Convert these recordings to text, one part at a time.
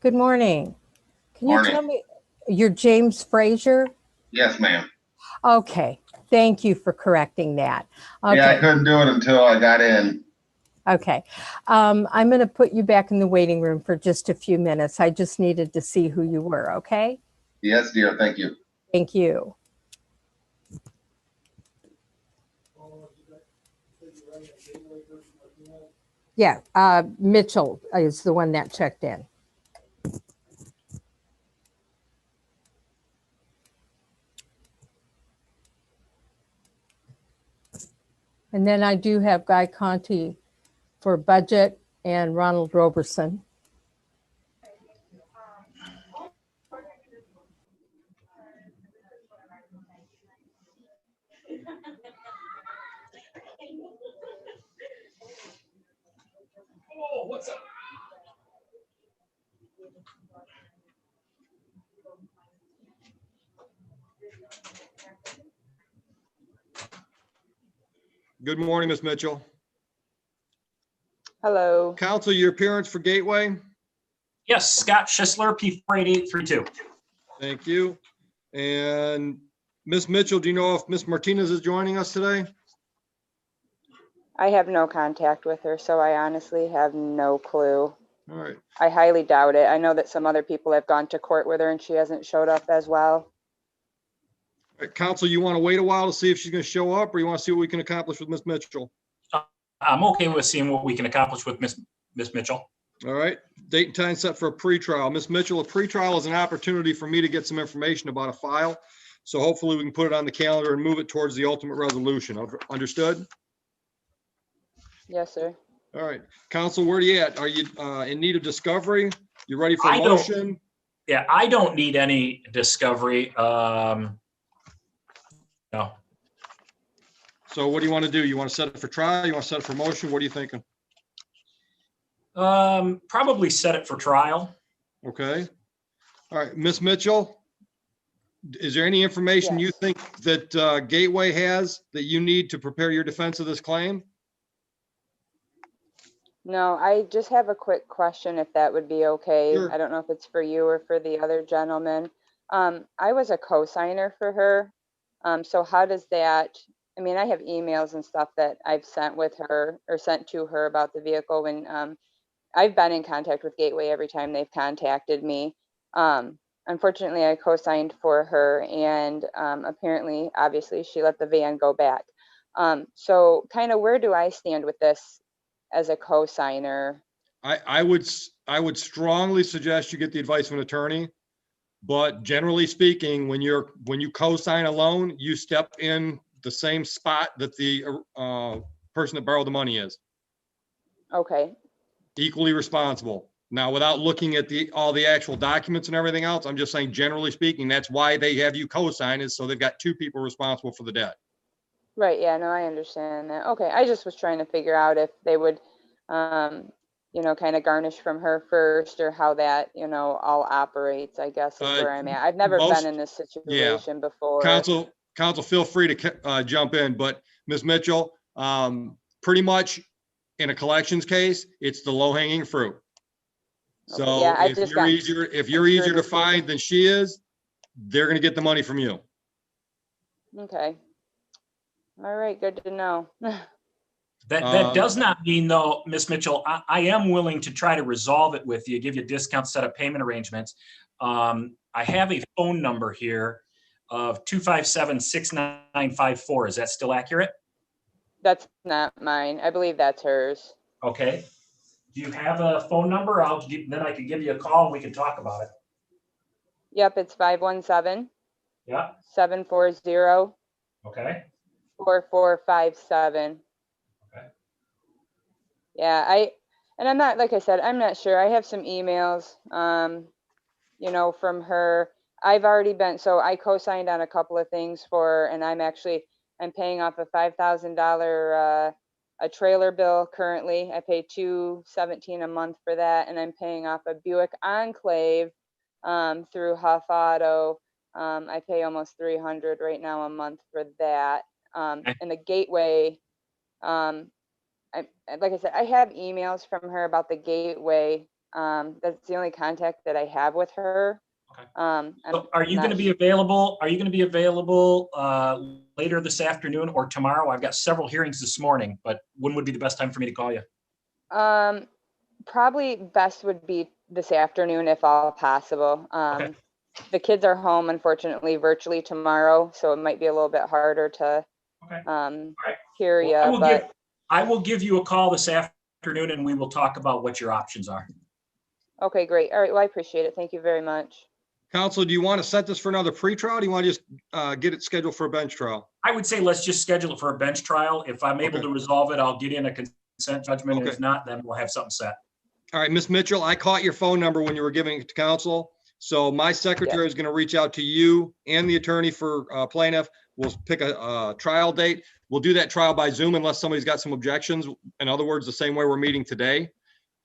Good morning. Can you Morning. tell me, you're James Frazier? Yes, ma'am. Okay, thank you for correcting that. Yeah, I Okay, couldn't do it until I got in. okay. I'm going to put you back in the waiting room for just a few minutes. I just needed to see who you were, okay? Yes, dear. Thank you. Thank you. Yeah, Mitchell is the one that checked in. And then I do have Guy Conti for budget and Ronald Roberson. Oh, what's up? Good morning, Ms. Mitchell. Hello. Counsel, your appearance for Gateway. Yes, Scott Schisler, P48832. Thank you. And Ms. Mitchell, do you know if Ms. Martinez is joining us today? I have no contact with her, so I honestly have no clue. All right. I highly doubt it. I know that some other people have gone to court with her and she hasn't showed up as well. All right, Counsel, you want to wait a while to see if she's going to show up, or you want to see what we can accomplish with Ms. Mitchell? I'm okay with seeing what we can accomplish with Miss Mitchell. All right. Date and time set for a pretrial. Ms. Mitchell, a pretrial is an opportunity for me to get some information about a file. So hopefully we can put it on the calendar and move it towards the ultimate resolution. Understood? Yes, sir. All right. Counsel, where are you at? Are you in need of discovery? You ready for I don't- motion? Yeah, I don't need any discovery. No. So what do you want to do? You want to set it for trial? You want to set it for motion? What are you thinking? Probably set it for trial. Okay. All right, Ms. Mitchell, is there any information you Yes. think that Gateway has that you need to prepare your defense of this claim? No, I just have a quick question, if that would be okay. Sure. I don't know if it's for you or for the other gentleman. I was a co-signer for her. So how does that, I mean, I have emails and stuff that I've sent with her or sent to her about the vehicle when I've been in contact with Gateway every time they've contacted me. Unfortunately, I co-signed for her and apparently, obviously, she let the van go back. So kind of where do I stand with this as a co-signer? I would strongly suggest you get the advice of an attorney. But generally speaking, when you co-sign a loan, you step in the same spot that the person that borrowed the money is. Okay, Equally responsible. Now, without looking at all the actual documents and everything else, I'm just saying, generally speaking, that's why they have you co-sign, is so they've got two people responsible for the debt. right, yeah, no, I understand that. Okay, I just was trying to figure out if they would, kind of garnish from her first or how that, all operates, I guess is where I'm at. I've never been in this situation before. Counsel, feel free to jump in, but Ms. Mitchell, pretty much in a collections case, it's the low-hanging fruit. Okay, So yeah, if you're easier to find than she is, they're going to get the money from you. Okay. All right, good to know. That does not mean, though, Miss Mitchell, I am willing to try to resolve it with you, give you discounts, set up payment arrangements. I have a phone number here of 257-6954. Is that still accurate? That's not mine. I believe that's hers. Okay. Do you have a phone number? Then I can give you a call and we can talk about it. Yep, it's 517 Yeah. 740 Okay. 4457. Okay. Yeah, I'm not, like I said, I'm not sure. I have some emails, from her. I've already so I co-signed on a couple of things for her, and I'm paying off a $5,000 a trailer bill currently. I pay $217 a month for that, and I'm paying off a Buick Enclave through Huff Auto. I pay almost $300 right now a month for that. And the Gateway, like I said, I have emails from her about the Gateway That's the only contact that I have with her. Okay. I'm So are you not going to be available? Are you going to be available later this afternoon or tomorrow? I've got several hearings this morning, but when would be the best time for me to call you? Probably best would be this afternoon if all possible. Okay. The kids are home, unfortunately, virtually tomorrow, so it might be a little bit harder to Okay. hear Well, you, but I will give you a call this afternoon and we will talk about what your options are. okay, great. All right, well, I appreciate it. Thank you very much. Counsel, do you want to set this for another pre-trial? Or do you want to just get it scheduled for a bench trial? I would say let's just schedule it for a bench trial. If I'm able Okay. to resolve it, I'll get in a consent judgment. And Okay. if not, then we'll have something set. All right, Ms. Mitchell, I caught your phone number when you were giving it to counsel. So my secretary is going to reach out to you and the attorney for plaintiff. We'll pick a trial date. We'll do that trial by Zoom unless somebody's got some objections. In other words, the same way we're meeting today.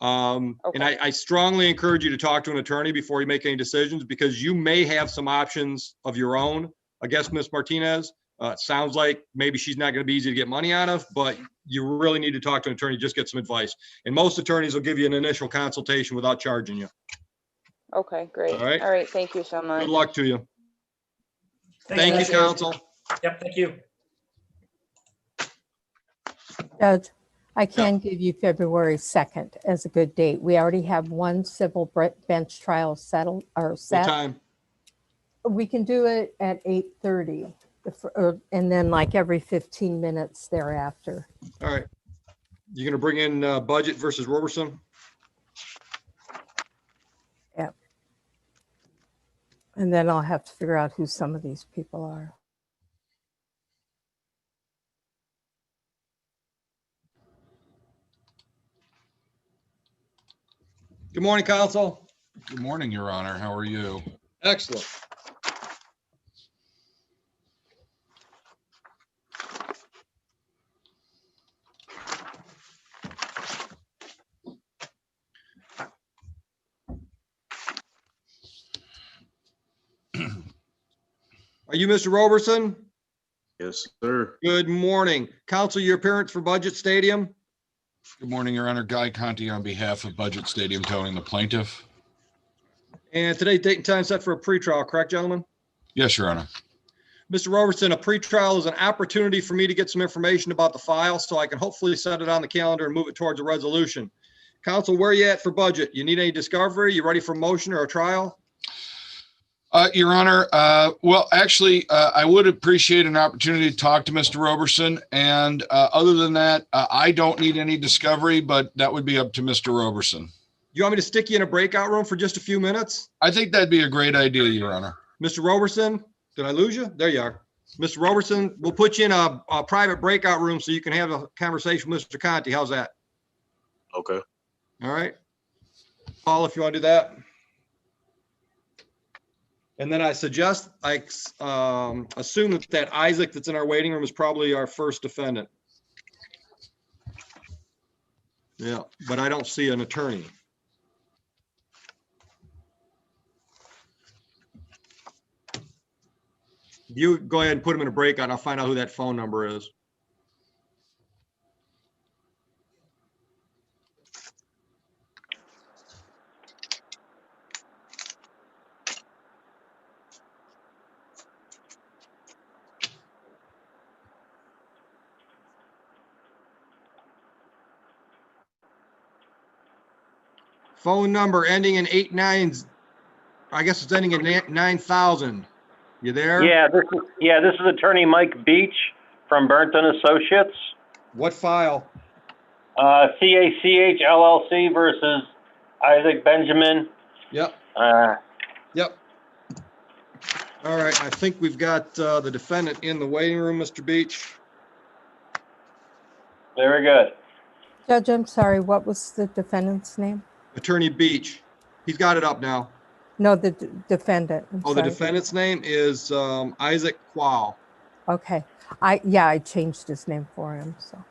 And I strongly encourage you to talk to an attorney before you make any decisions, because you may have some options of your own against Ms. Martinez. It sounds like maybe she's not going to be easy to get money out of, but you really need to talk to an attorney, just get some advice. And most attorneys will give you an initial consultation without charging you. Okay, great. All right. All right, thank you so much. Good luck to you. Thank Thanks, you, guys. counsel. Yep, thank you. Judge, I can give you February 2nd as a good date. We already have one civil bench trial settled or What set. time? We can do it at 8:30 and then like every 15 minutes thereafter. All right. You going to bring in Budget versus Roberson? And then I'll have to figure out who some of these people are. Good morning, counsel. Good morning, Your Honor. How are you? Excellent. Are you Mr. Roberson? Yes, sir. Good morning. Counsel, your appearance for Budget Stadium? Good morning, Your Honor. Guy Conti on behalf of Budget Stadium Towing, the plaintiff. And today's date and time set for a pretrial, correct, gentlemen? Yes, Your Honor. Mr. Robertson, a pretrial is an opportunity for me to get some information about the file so I can hopefully set it on the calendar and move it towards a resolution. Counsel, where are you at for budget? You need any discovery? You ready for motion or a trial? Your Honor, well, actually, I would appreciate an opportunity to talk to Mr. Roberson. And other than that, I don't need any discovery, but that would be up to Mr. Roberson. You want me to stick you in a breakout room for just a few minutes? I think that'd be a great idea, Your Honor. Mr. Roberson, did I lose you? There you are. Mr. Roberson, we'll put you in a private breakout room so you can have a conversation with Mr. Conti. How's that? Okay. All right. Paul, if you want to do that. And then I suggest, I assume that Isaac that's in our waiting room is probably our first defendant. Yeah, but I don't see an attorney. You go ahead and put him in a breakout and I'll find out who that phone number is. Phone number ending in 89. I guess it's ending in 9,000. You there? Yeah, this is Attorney Mike Beach from Burnton Associates. What file? CACH LLC versus Isaac Benjamin. Yep. Uh, Yep. All right, I think we've got the defendant in the waiting room, Mr. Beach. Very good. Judge, I'm sorry, what was the defendant's name? Attorney Beach. He's got it up now. No, the defendant. I'm Oh, the sorry. defendant's name is Isaac Quao. Okay. I changed his name for him, so.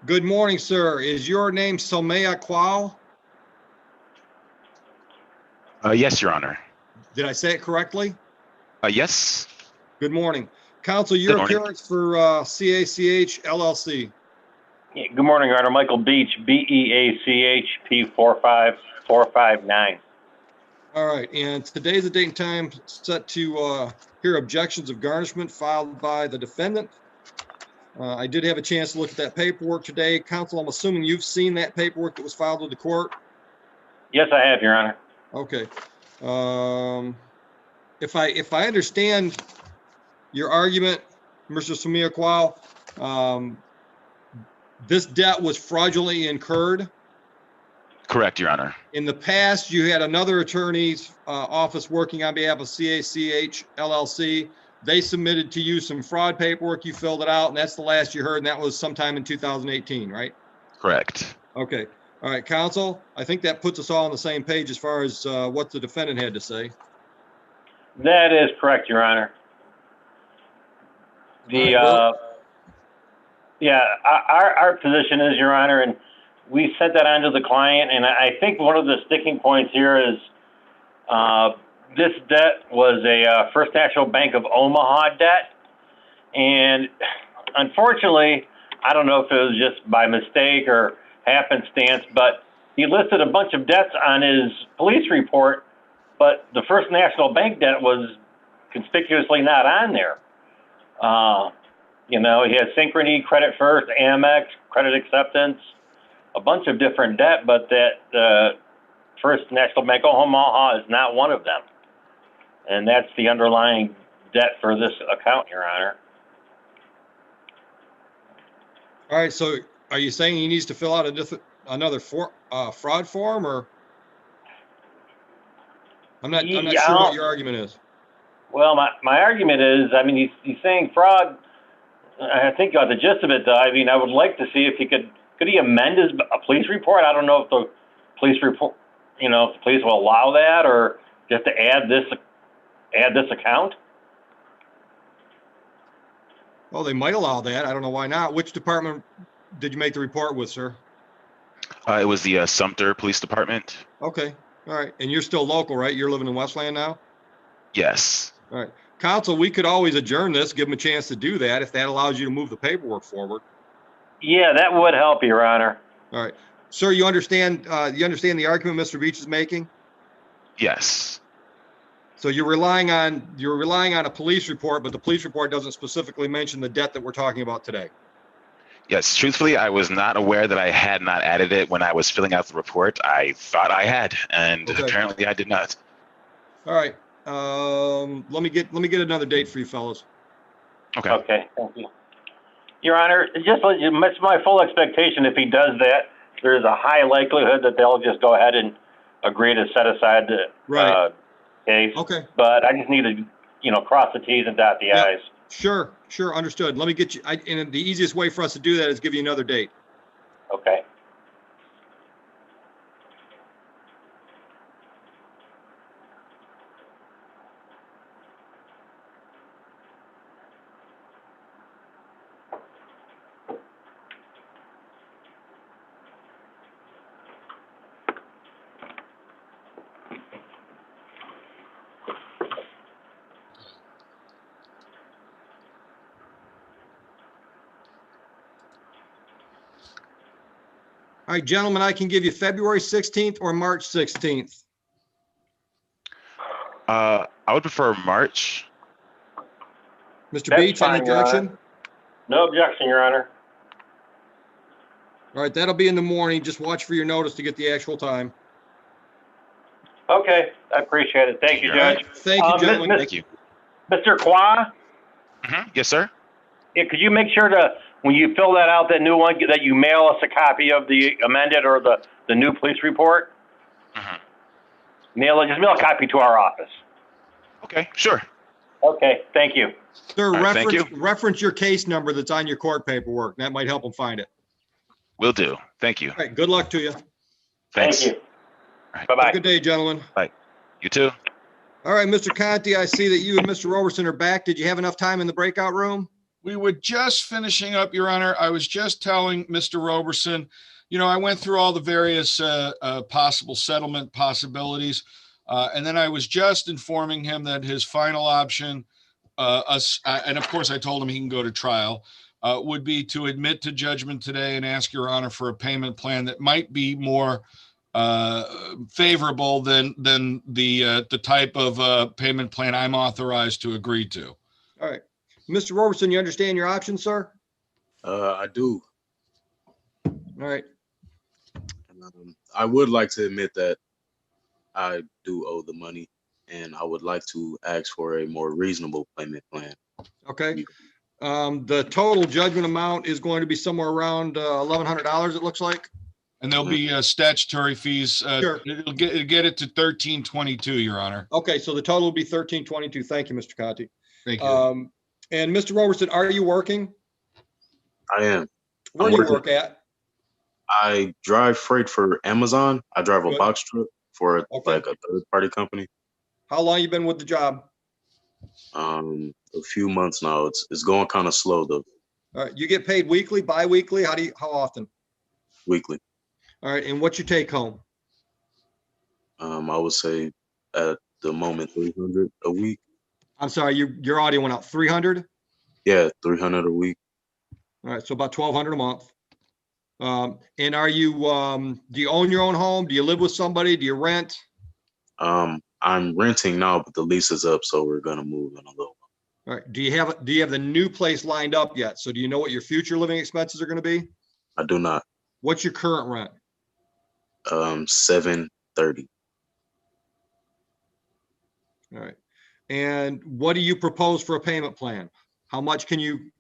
Good morning, sir. Is your name Somaya Qual? Yes, Your Honor. Did I say it correctly? Yes. Good morning. Counsel, Good your morning. appearance for CACH LLC. Yeah, good morning, Your Honor. Michael Beach, BEACH P45459. All right, and today's the date and time set to hear objections of garnishment filed by the defendant. I did have a chance to look at that paperwork today. Counsel, I'm assuming you've seen that paperwork that was filed with the court? Yes, I have, Your Honor. Okay. If I understand your argument, Mr. Samir Qual, this debt was fraudulently incurred. Correct, Your Honor. In the past, you had another attorney's office working on behalf of CACH LLC. They submitted to you some fraud paperwork. You filled it out, and that's the last you heard, and that was sometime in 2018, right? Correct. Okay. All right, counsel, I think that puts us all on the same page as far as what the defendant had to say. That is correct, Your Honor. The, All right, yeah, our position is, Your Honor, and we sent that on to the client, and I think one of the sticking points here is this debt was a First National Bank of Omaha debt, and unfortunately, I don't know if it was just by mistake or happenstance, but he listed a bunch of debts on his police report, but the First National Bank debt was conspicuously not on there. You know, he has Synchrony, Credit First, Amex, Credit Acceptance, a bunch of different debt, but that First National Bank of Omaha is not one of them. And that's the underlying debt for this account, Your Honor. All right, so are you saying he needs to fill out another fraud form, or? I'm not sure what your argument is. Well, my argument is, I mean, he's saying fraud. I think you got the gist of it, though. I mean, I would like to see if he could he amend a police report? I don't know if the police report, you know, if the police will allow that, or just to add this account. Well, they might allow that. I don't know why not. Which department did you make the report with, sir? It was the Sumter Police Department. Okay. All right. And you're still local, right? You're living in Westland now? Yes. All right. Counsel, we could always adjourn this, give them a chance to do that if that allows you to move the paperwork forward. Yeah, that would help, Your Honor. All right. Sir, you understand the argument Mr. Beach is making? Yes. So you're relying on a police report, but the police report doesn't specifically mention the debt that we're talking about today. Yes. Truthfully, I was not aware that I had not added it when I was filling out the report. I thought I had, and Okay. apparently I did not. All right. Let me get another date for you fellas. Okay. Okay, thank you. Your Honor, it's my full expectation if he does that, there's a high likelihood that they'll just go ahead and agree to set aside the case. Okay. But I just need to, you know, cross the T's and dot the Yeah. I's. Sure. Understood. Let me get you, and the easiest way for us to do that is give you another date. Okay. All right, gentlemen, I can give you February 16th or March 16th. I would prefer March. Mr. That's Beach, any fine, Your Honor. objection? No objection, Your Honor. All right, that'll be in the morning. Just watch for your notice to get the actual time. Okay, I appreciate it. Thank you, All Judge. right. Thank you, gentlemen. Thank you. Mr. Kwa, Yes, sir. yeah, could you make sure to, when you fill that out, that new one, that you mail us a copy of the amended or the new police report? Mhm. Just mail a copy to our office. Okay, sure. Okay, thank you. Sir, right, thank reference your case number that's on your court paperwork. That might help them find it. Will do. Thank you. All right, good luck to you. Thanks. Thank you. Right. Bye-bye. Good day, gentlemen. You too. All right, Mr. Conti, I see that you and Mr. Roberson are back. Did you have enough time in the breakout room? We were just finishing up, Your Honor. I was just telling Mr. Roberson, I went through all the various possible settlement possibilities. And then I was just informing him that his final option, and of course I told him he can go to trial, would be to admit to judgment today and ask Your Honor for a payment plan that might be more favorable than the type of payment plan I'm authorized to agree to. All right. Mr. Roberson, you understand your options, sir? I do. All right. I would like to admit that I do owe the money, and I would like to ask for a more reasonable payment plan. Okay. The total judgment amount is going to be somewhere around $1,100, it looks like. And there'll be statutory fees. Sure. It'll get it to 1322, Your Honor. Okay, so the total will be 1322. Thank you, Mr. Conti. Thank you. And Mr. Roberson, are you working? I am. Where do you work at? I drive freight for Amazon. I drive a Good. box truck for Okay. like a third-party company. How long you been with the job? A few months now. It's going kind of slow though. All right, you get paid weekly, bi-weekly? How often? Weekly. All right, and what's your take home? I would say at the moment 300 a week. I'm sorry, your audio went out. 300? Yeah, 300 a week. All right, so about 1,200 a month. And are you, do you own your own home? Do you live with somebody? Do you rent? I'm renting now, but the lease is up, so we're gonna move in a little while. All right, do you have the new place lined up yet? So do you know what your future living expenses are gonna be? I do not. What's your current rent? $730. All right. And what do you propose for a payment plan? How much can you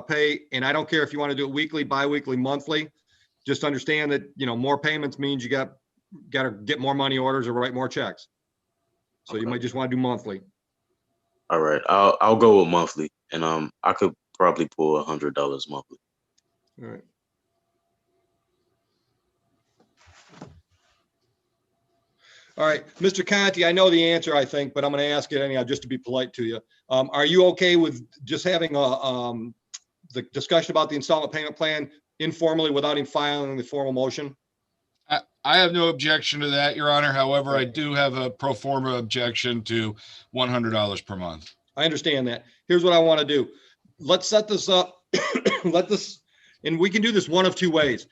pay? And I don't care if you want to do it weekly, bi-weekly, monthly. Just understand that, more payments means you got to get more money orders or write more checks. So you Okay. might just want to do monthly. All right, I'll go with monthly, and I could probably pull $100 monthly. All right. All right, Mr. Conti, I know the answer, I think, but I'm going to ask it anyhow, just to be polite to you. Are you okay with just having the discussion about the installment payment plan informally without him filing the formal motion? I have no objection to that, Your Honor. However, I do have a pro forma objection to $100 per month. I understand that. Here's what I want to do. Let's set this up. And we can do this one of two ways.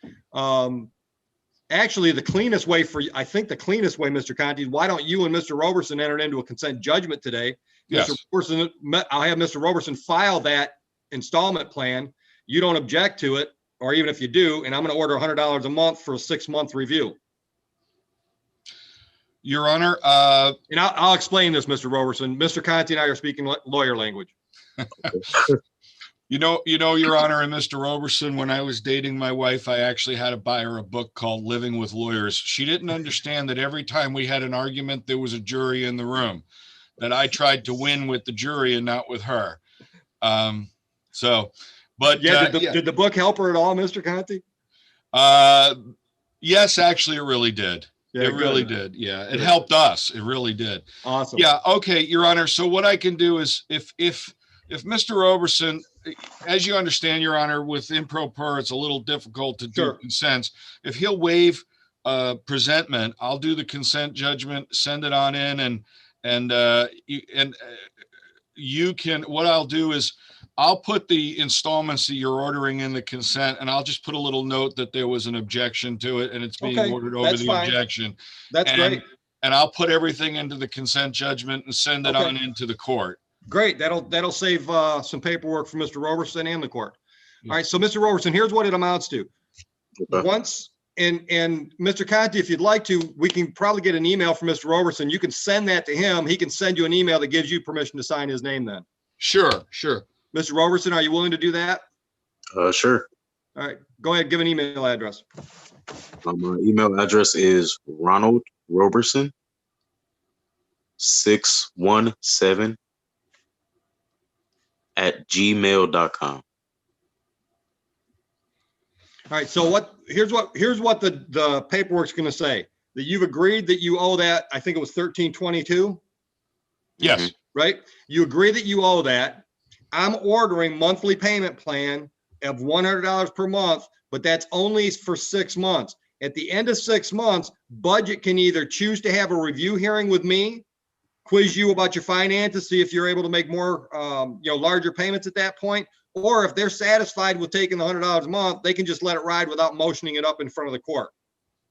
Actually, the cleanest way, Mr. Conti, is why don't you and Mr. Roberson enter into a consent judgment today? Yes. Mr. Roberson, I'll have Mr. Roberson file that installment plan. You don't object to it, or even if you do, and I'm going to order $100 a month for a 6-month review. Your Honor, And I'll explain this, Mr. Roberson. Mr. Conti and I are speaking lawyer language. Your Honor, and Mr. Roberson, when I was dating my wife, I actually had to buy her a book called Living with Lawyers. She didn't understand that every time we had an argument, there was a jury in the room, that I tried to win with the jury and not with her. Did the book help her at all, Mr. Conti? Yes, actually, it really did. Yeah, it really did. Yeah, it helped us. It really did. Awesome. Yeah. Okay, Your Honor. So what I can do is if Mr. Roberson, as you understand, Your Honor, with improper, it's a little difficult to do consents. If he'll waive presentment, I'll do the consent judgment, send it on in, and you can. What I'll do is I'll put the installments that you're ordering in the consent, and I'll just put a little note that there was an objection to it, and it's being ordered over that's the fine. objection. That's great. And I'll put everything into the consent judgment and send it on into the court. Great. That'll save some paperwork for Mr. Roberson and the court. All right. So, Mr. Roberson, here's what it amounts to. Okay. Once, and Mr. Conti, if you'd like to, we can probably get an email from Mr. Roberson. You can send that to him. He can send you an email that gives you permission to sign his name then. Sure. Mr. Roberson, are you willing to do that? Sure. All right. Go ahead. Give an email address. My email address is Ronald Roberson 617 @gmail.com. All right. So here's what the paperwork's going to say, that you've agreed that you owe that. I think it was 1322. Yes. Right? You agree that you owe that. I'm ordering monthly payment plan of $100 per month, but that's only for 6 months. At the end of 6 months, budget can either choose to have a review hearing with me, quiz you about your finances, see if you're able to make more, larger payments at that point. Or if they're satisfied with taking the $100 a month, they can just let it ride without motioning it up in front of the court.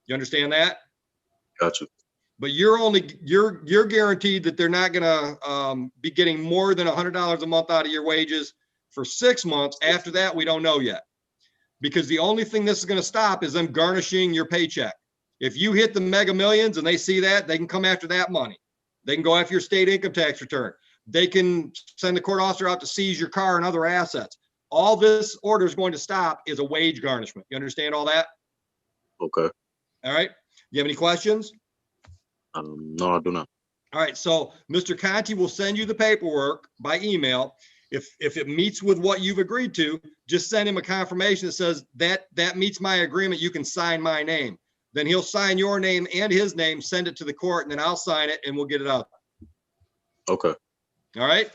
You understand that? Gotcha. But you're guaranteed that they're not gonna be getting more than $100 a month out of your wages for 6 months. After that, we don't know yet. Because the only thing this is gonna stop is them garnishing your paycheck. If you hit the mega millions and they see that, they can come after that money. They can go after your state income tax return. They can send the court officer out to seize your car and other assets. All this order is going to stop is a wage garnishment. You understand all that? Okay. All right. You have any questions? No, I do not. All right. So Mr. Conti will send you the paperwork by email. If it meets with what you've agreed to, just send him a confirmation that says that meets my agreement. You can sign my name. Then he'll sign your name and his name, send it to the court, and then I'll sign it and we'll get it out. Okay. All right.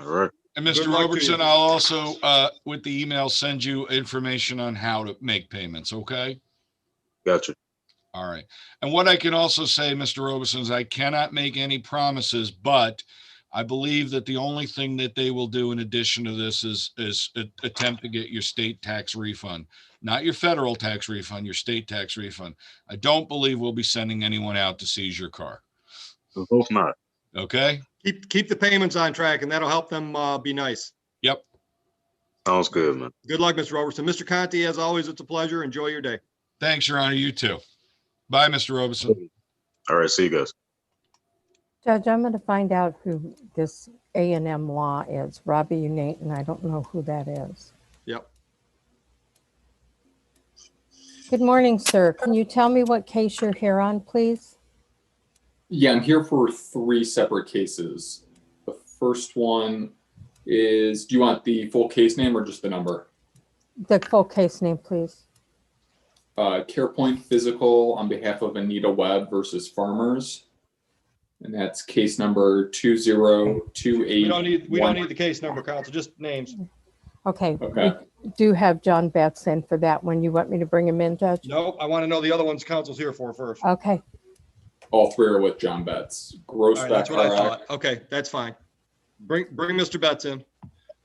All right. And Good Mr. luck to Robertson, you. I'll also, with the email, send you information on how to make payments, okay? Gotcha. All right. And what I can also say, Mr. Robertson, is I cannot make any promises, but I believe that the only thing that they will do in addition to this is attempt to get your state tax refund, not your federal tax refund, your state tax refund. I don't believe we'll be sending anyone out to seize your car. I hope not. Okay? Keep the payments on track and that'll help them be nice. Yep. Sounds good, man. Good luck, Mr. Robertson. Mr. Conti, as always, it's a pleasure. Enjoy your day. Thanks, Your Honor. You too. Bye, Mr. Robertson. All right. See you guys. Judge, I'm going to find out who this A&M Law is. Robbie Unate, I don't know who that is. Yep. Good morning, sir. Can you tell me what case you're here on, please? Yeah, I'm here for 3 separate cases. The first one is, do you want the full case name or just the number? The full case name, please. CarePoint Physical on behalf of Anita Webb versus Farmers. And that's case number 2028. We don't need the case number, counsel, just names. Okay. Okay. We do have John Betts in for that one. You want me to bring him in, Judge? Nope, I want to know the other ones counsel's here for first. Okay. All 3 are with John Betts. All right, that's Grossbeck, what I RX. thought. Okay, that's fine. Bring Mr. Betts in.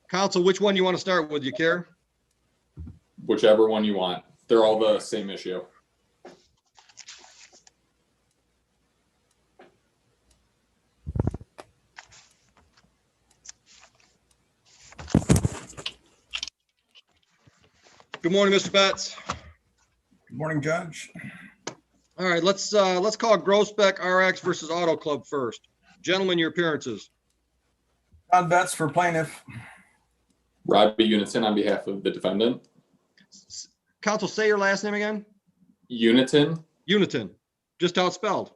Counsel, which one do you want to start with? You care? Whichever one you want. They're all the same issue. Good morning, Mr. Betts. Good morning, Judge. All right, let's call Grossbeck RX versus Auto Club first. Gentlemen, your appearances. John Betts for plaintiff. Robbie Uniton on behalf of the defendant. Counsel, say your last name again. Uniton. Uniton, just how it's spelled.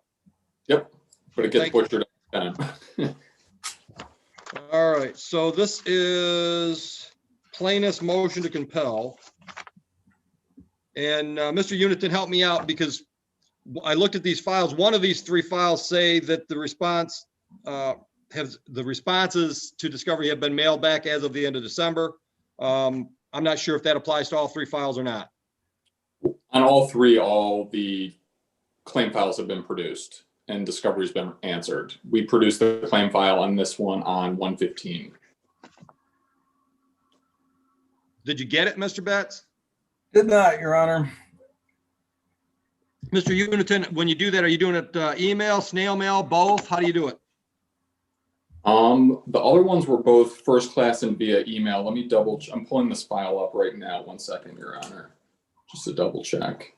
Yep. But it gets Thank you. butchered every time. All right, so this is plaintiff's motion to compel. And Mr. Uniton, help me out because I looked at these files. One of these 3 files say that the responses to discovery have been mailed back as of the end of December. I'm not sure if that applies to all 3 files or not. On all 3, all the claim files have been produced and discovery's been answered. We produced the claim file on this one on 1/15. Did you get it, Mr. Betts? Did not, Your Honor. Mr. Uniton, when you do that, are you doing it email, snail mail, both? How do you do it? The other ones were both first class and via email. Let me I'm pulling this file up right now. 1 second, Your Honor. Just to double check.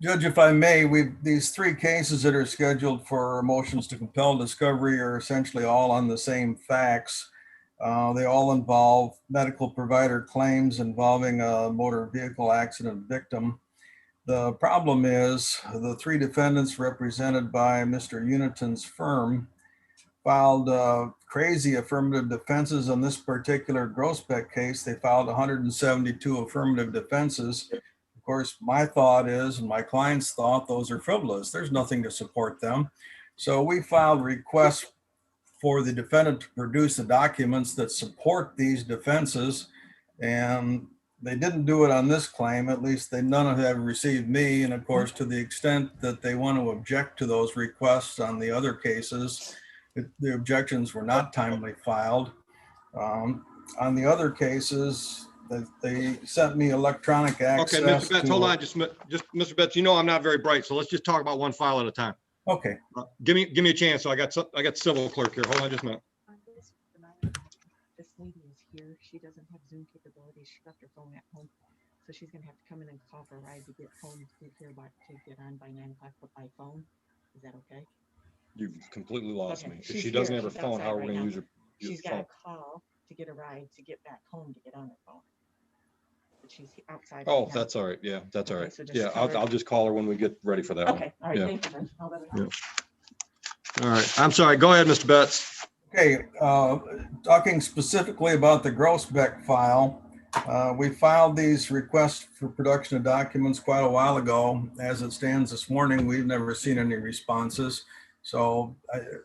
Judge, if I may, these 3 cases that are scheduled for motions to compel discovery are essentially all on the same facts. They all involve medical provider claims involving a motor vehicle accident victim. The problem is the 3 defendants represented by Mr. Uniton's firm filed crazy affirmative defenses on this particular Grossbeck case. They filed 172 affirmative defenses. Of course, my thought is, and my client's thought, those are frivolous. There's nothing to support them. So we filed requests for the defendant to produce the documents that support these defenses. And they didn't do it on this claim, at least none of them have received me. And of course, to the extent that they want to object to those requests on the other cases, the objections were not timely filed. On the other cases, they sent me electronic access. Okay, Mr. Betts, to- hold on, just Mr. Betts, you know I'm not very bright, so let's just talk about one file at a time. Okay, Give me a chance. So I got civil clerk here. Hold on just a minute. This lady is here. She doesn't have Zoom capabilities. She left her phone at home. So she's gonna have to come in and call for a ride to get home to get on by 9 o'clock, but by phone. Is that okay? You've completely lost Okay, me. If she's she doesn't here. have her She's phone, how are we outside gonna right use now. your She's gotta phone? call to get a ride to get back home to get on her phone. But she's outside. Oh, right now. that's all right. Yeah, that's all Okay, right. so just Yeah, tell her- I'll just call her when we get ready for that one. Okay, all right, Yeah. thank you. I'll let her know. All right. I'm sorry. Go ahead, Mr. Betts. okay. Talking specifically about the Grossbeck file, we filed these requests for production of documents quite a while ago. As it stands this morning, we've never seen any responses. So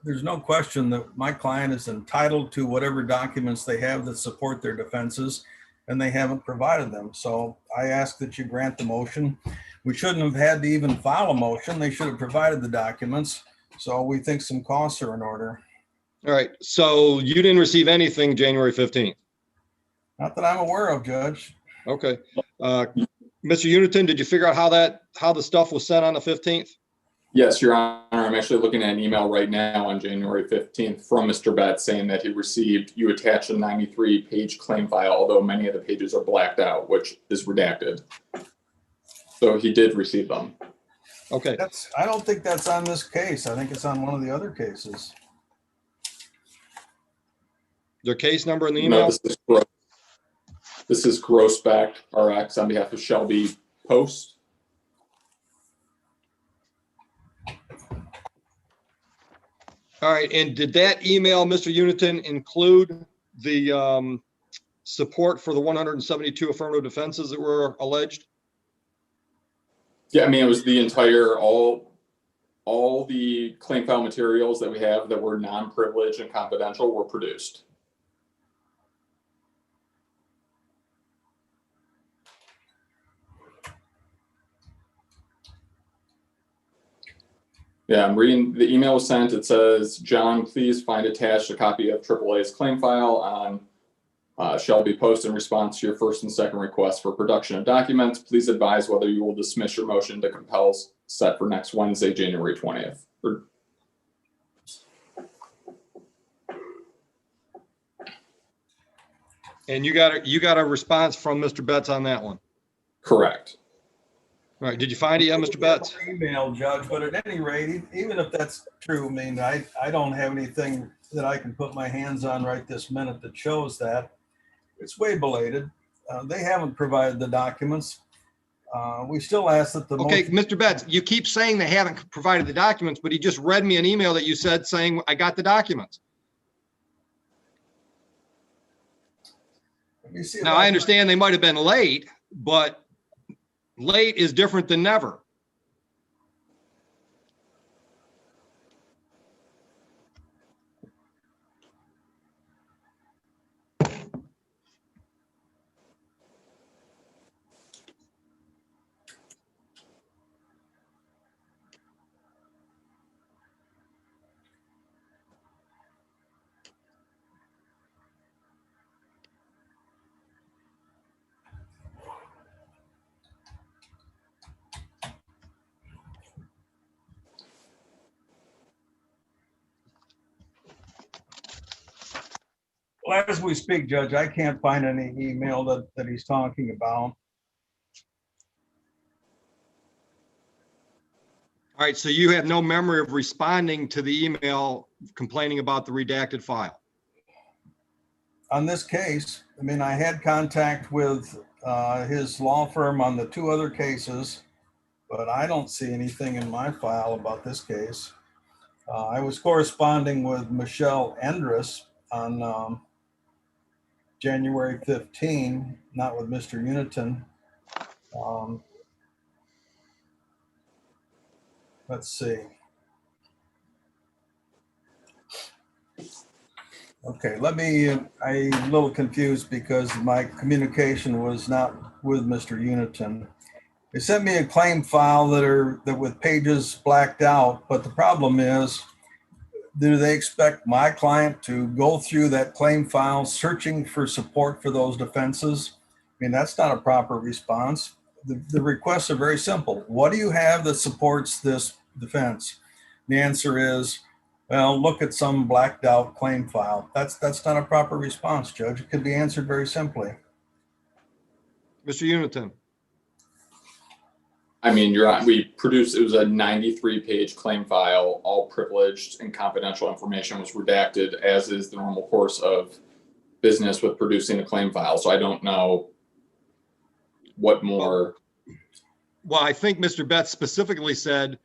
there's no question that my client is entitled to whatever documents they have that support their defenses, and they haven't provided them. So I ask that you grant the motion. We shouldn't have had to even file a motion. They should have provided the documents. So we think some costs are in order. All right. So you didn't receive anything January 15th. Not that I'm aware of, Judge. Okay. Mr. Uniton, did you figure out how the stuff was sent on the 15th? Yes, Your Honor. I'm actually looking at an email right now on January 15th from Mr. Betts saying that he received, you attached a 93-page claim file, although many of the pages are blacked out, which is redacted. So he did receive them. Okay. I don't think that's on this case. I think it's on one of the other cases. Their case number in the No, email? this is Grossbeck RX on behalf of Shelby Post. All right. And did that email, Mr. Uniton, include the support for the 172 affirmative defenses that were alleged? Yeah, I mean, it was the entire, all the claim file materials that we have that were non-privileged and confidential were produced. Yeah, I'm reading, the email was sent. It says, John, please find attached a copy of AAA's claim file on Shelby Post in response to your first and second request for production of documents. Please advise whether you will dismiss your motion to compel set for next Wednesday, January 20th. And you got a response from Mr. Betts on that one? Correct. All right. Did you find it yet, Mr. Betts? Email, Judge, but at any rate, even if that's true, I mean, I don't have anything that I can put my hands on right this minute that shows that. It's way belated. They haven't provided the documents. We still ask that the Okay, motion- Mr. Betts, you keep saying they haven't provided the documents, but he just read me an email that you said saying, I got the documents. Let me see if Now, I understand they might have been late, but late is different than never. Well, as we speak, Judge, I can't find any email that he's talking about. All right, so you have no memory of responding to the email complaining about the redacted file? On this case, I mean, I had contact with his law firm on the two other cases, but I don't see anything in my file about this case. I was corresponding with Michelle Endress on January 15, not with Mr. Uniton. Let's see. Okay, I'm a little confused because my communication was not with Mr. Uniton. They sent me a claim file that with pages blacked out, but the problem is, do they expect my client to go through that claim file searching for support for those defenses? I mean, that's not a proper response. The requests are very simple. What do you have that supports this defense? The answer is, well, look at some blacked out claim file. That's not a proper response, Judge. It could be answered very simply. Mr. Uniton. I mean, we produced, it was a 93-page claim file, all privileged and confidential information was redacted, as is the normal course of business with producing a claim file. So I don't know what more. Well, I think Mr. Betts specifically said,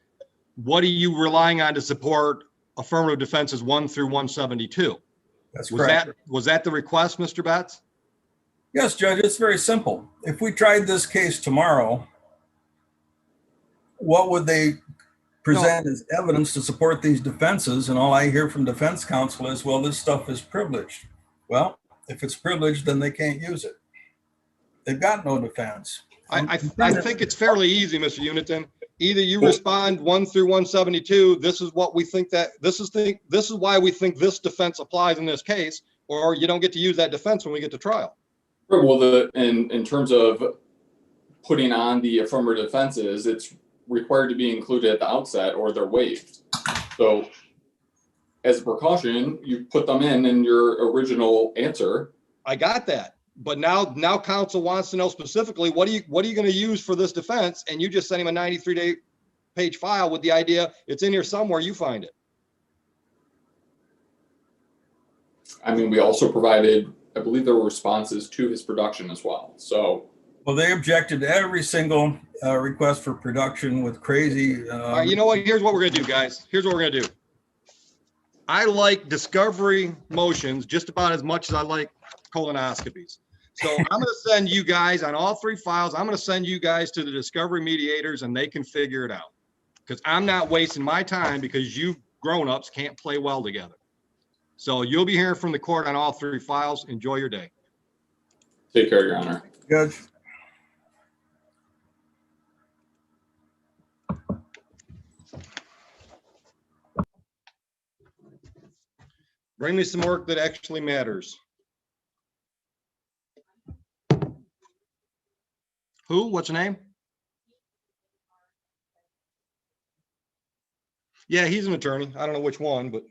what are you relying on to support affirmative defenses 1 through 172? That's correct. Was that the request, Mr. Betts? Yes, Judge, it's very simple. If we tried this case tomorrow, what would they present as evidence to support these defenses? And all I hear from defense counsel is, well, this stuff is privileged. Well, if it's privileged, then they can't use it. They've got no defense. I think it's fairly easy, Mr. Uniton. Either you respond 1 through 172, this is what we think this is why we think this defense applies in this case, or you don't get to use that defense when we get to trial. Well, in terms of putting on the affirmative defenses, it's required to be included at the outset or they're waived. So as a precaution, you put them in your original answer. I got that. But now counsel wants to know specifically, what are you going to use for this defense? And you just sent him a 93-page file with the idea it's in here somewhere, you find it. I mean, we also provided, I believe there were responses to his production as well. So, well, they objected to every single request for production with crazy. All right, you know what? Here's what we're going to do, guys. Here's what we're going to do. I like discovery motions just about as much as I like colonoscopies. So I'm going to send you guys on all 3 files. I'm going to send you guys to the discovery mediators and they can figure it out. Because I'm not wasting my time because you grown-ups can't play well together. So you'll be hearing from the court on all 3 files. Enjoy your day. Take care, Your Honor. Judge. Bring me some work that actually matters. Who? What's your name? Yeah, he's an attorney. I don't know which one, but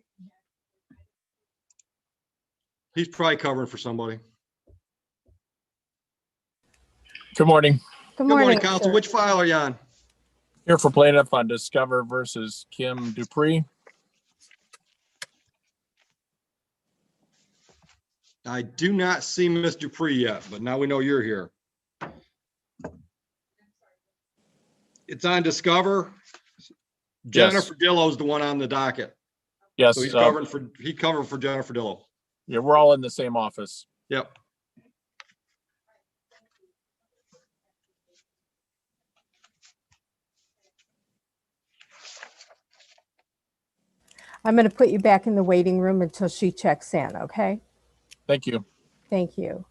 he's probably covering for somebody. Good morning. Good morning, counsel. sir. Which file are you on? Here for plaintiff on Discover versus Kim Dupree. I do not see Ms. Dupree yet, but now we know you're here. It's on Discover. Jennifer Dillo's the one on the docket. Yes. So he's covering for Jennifer Dillo. Yeah, we're all in the same office. Yep. I'm going to put you back in the waiting room until she checks in, okay? Thank you. Thank you.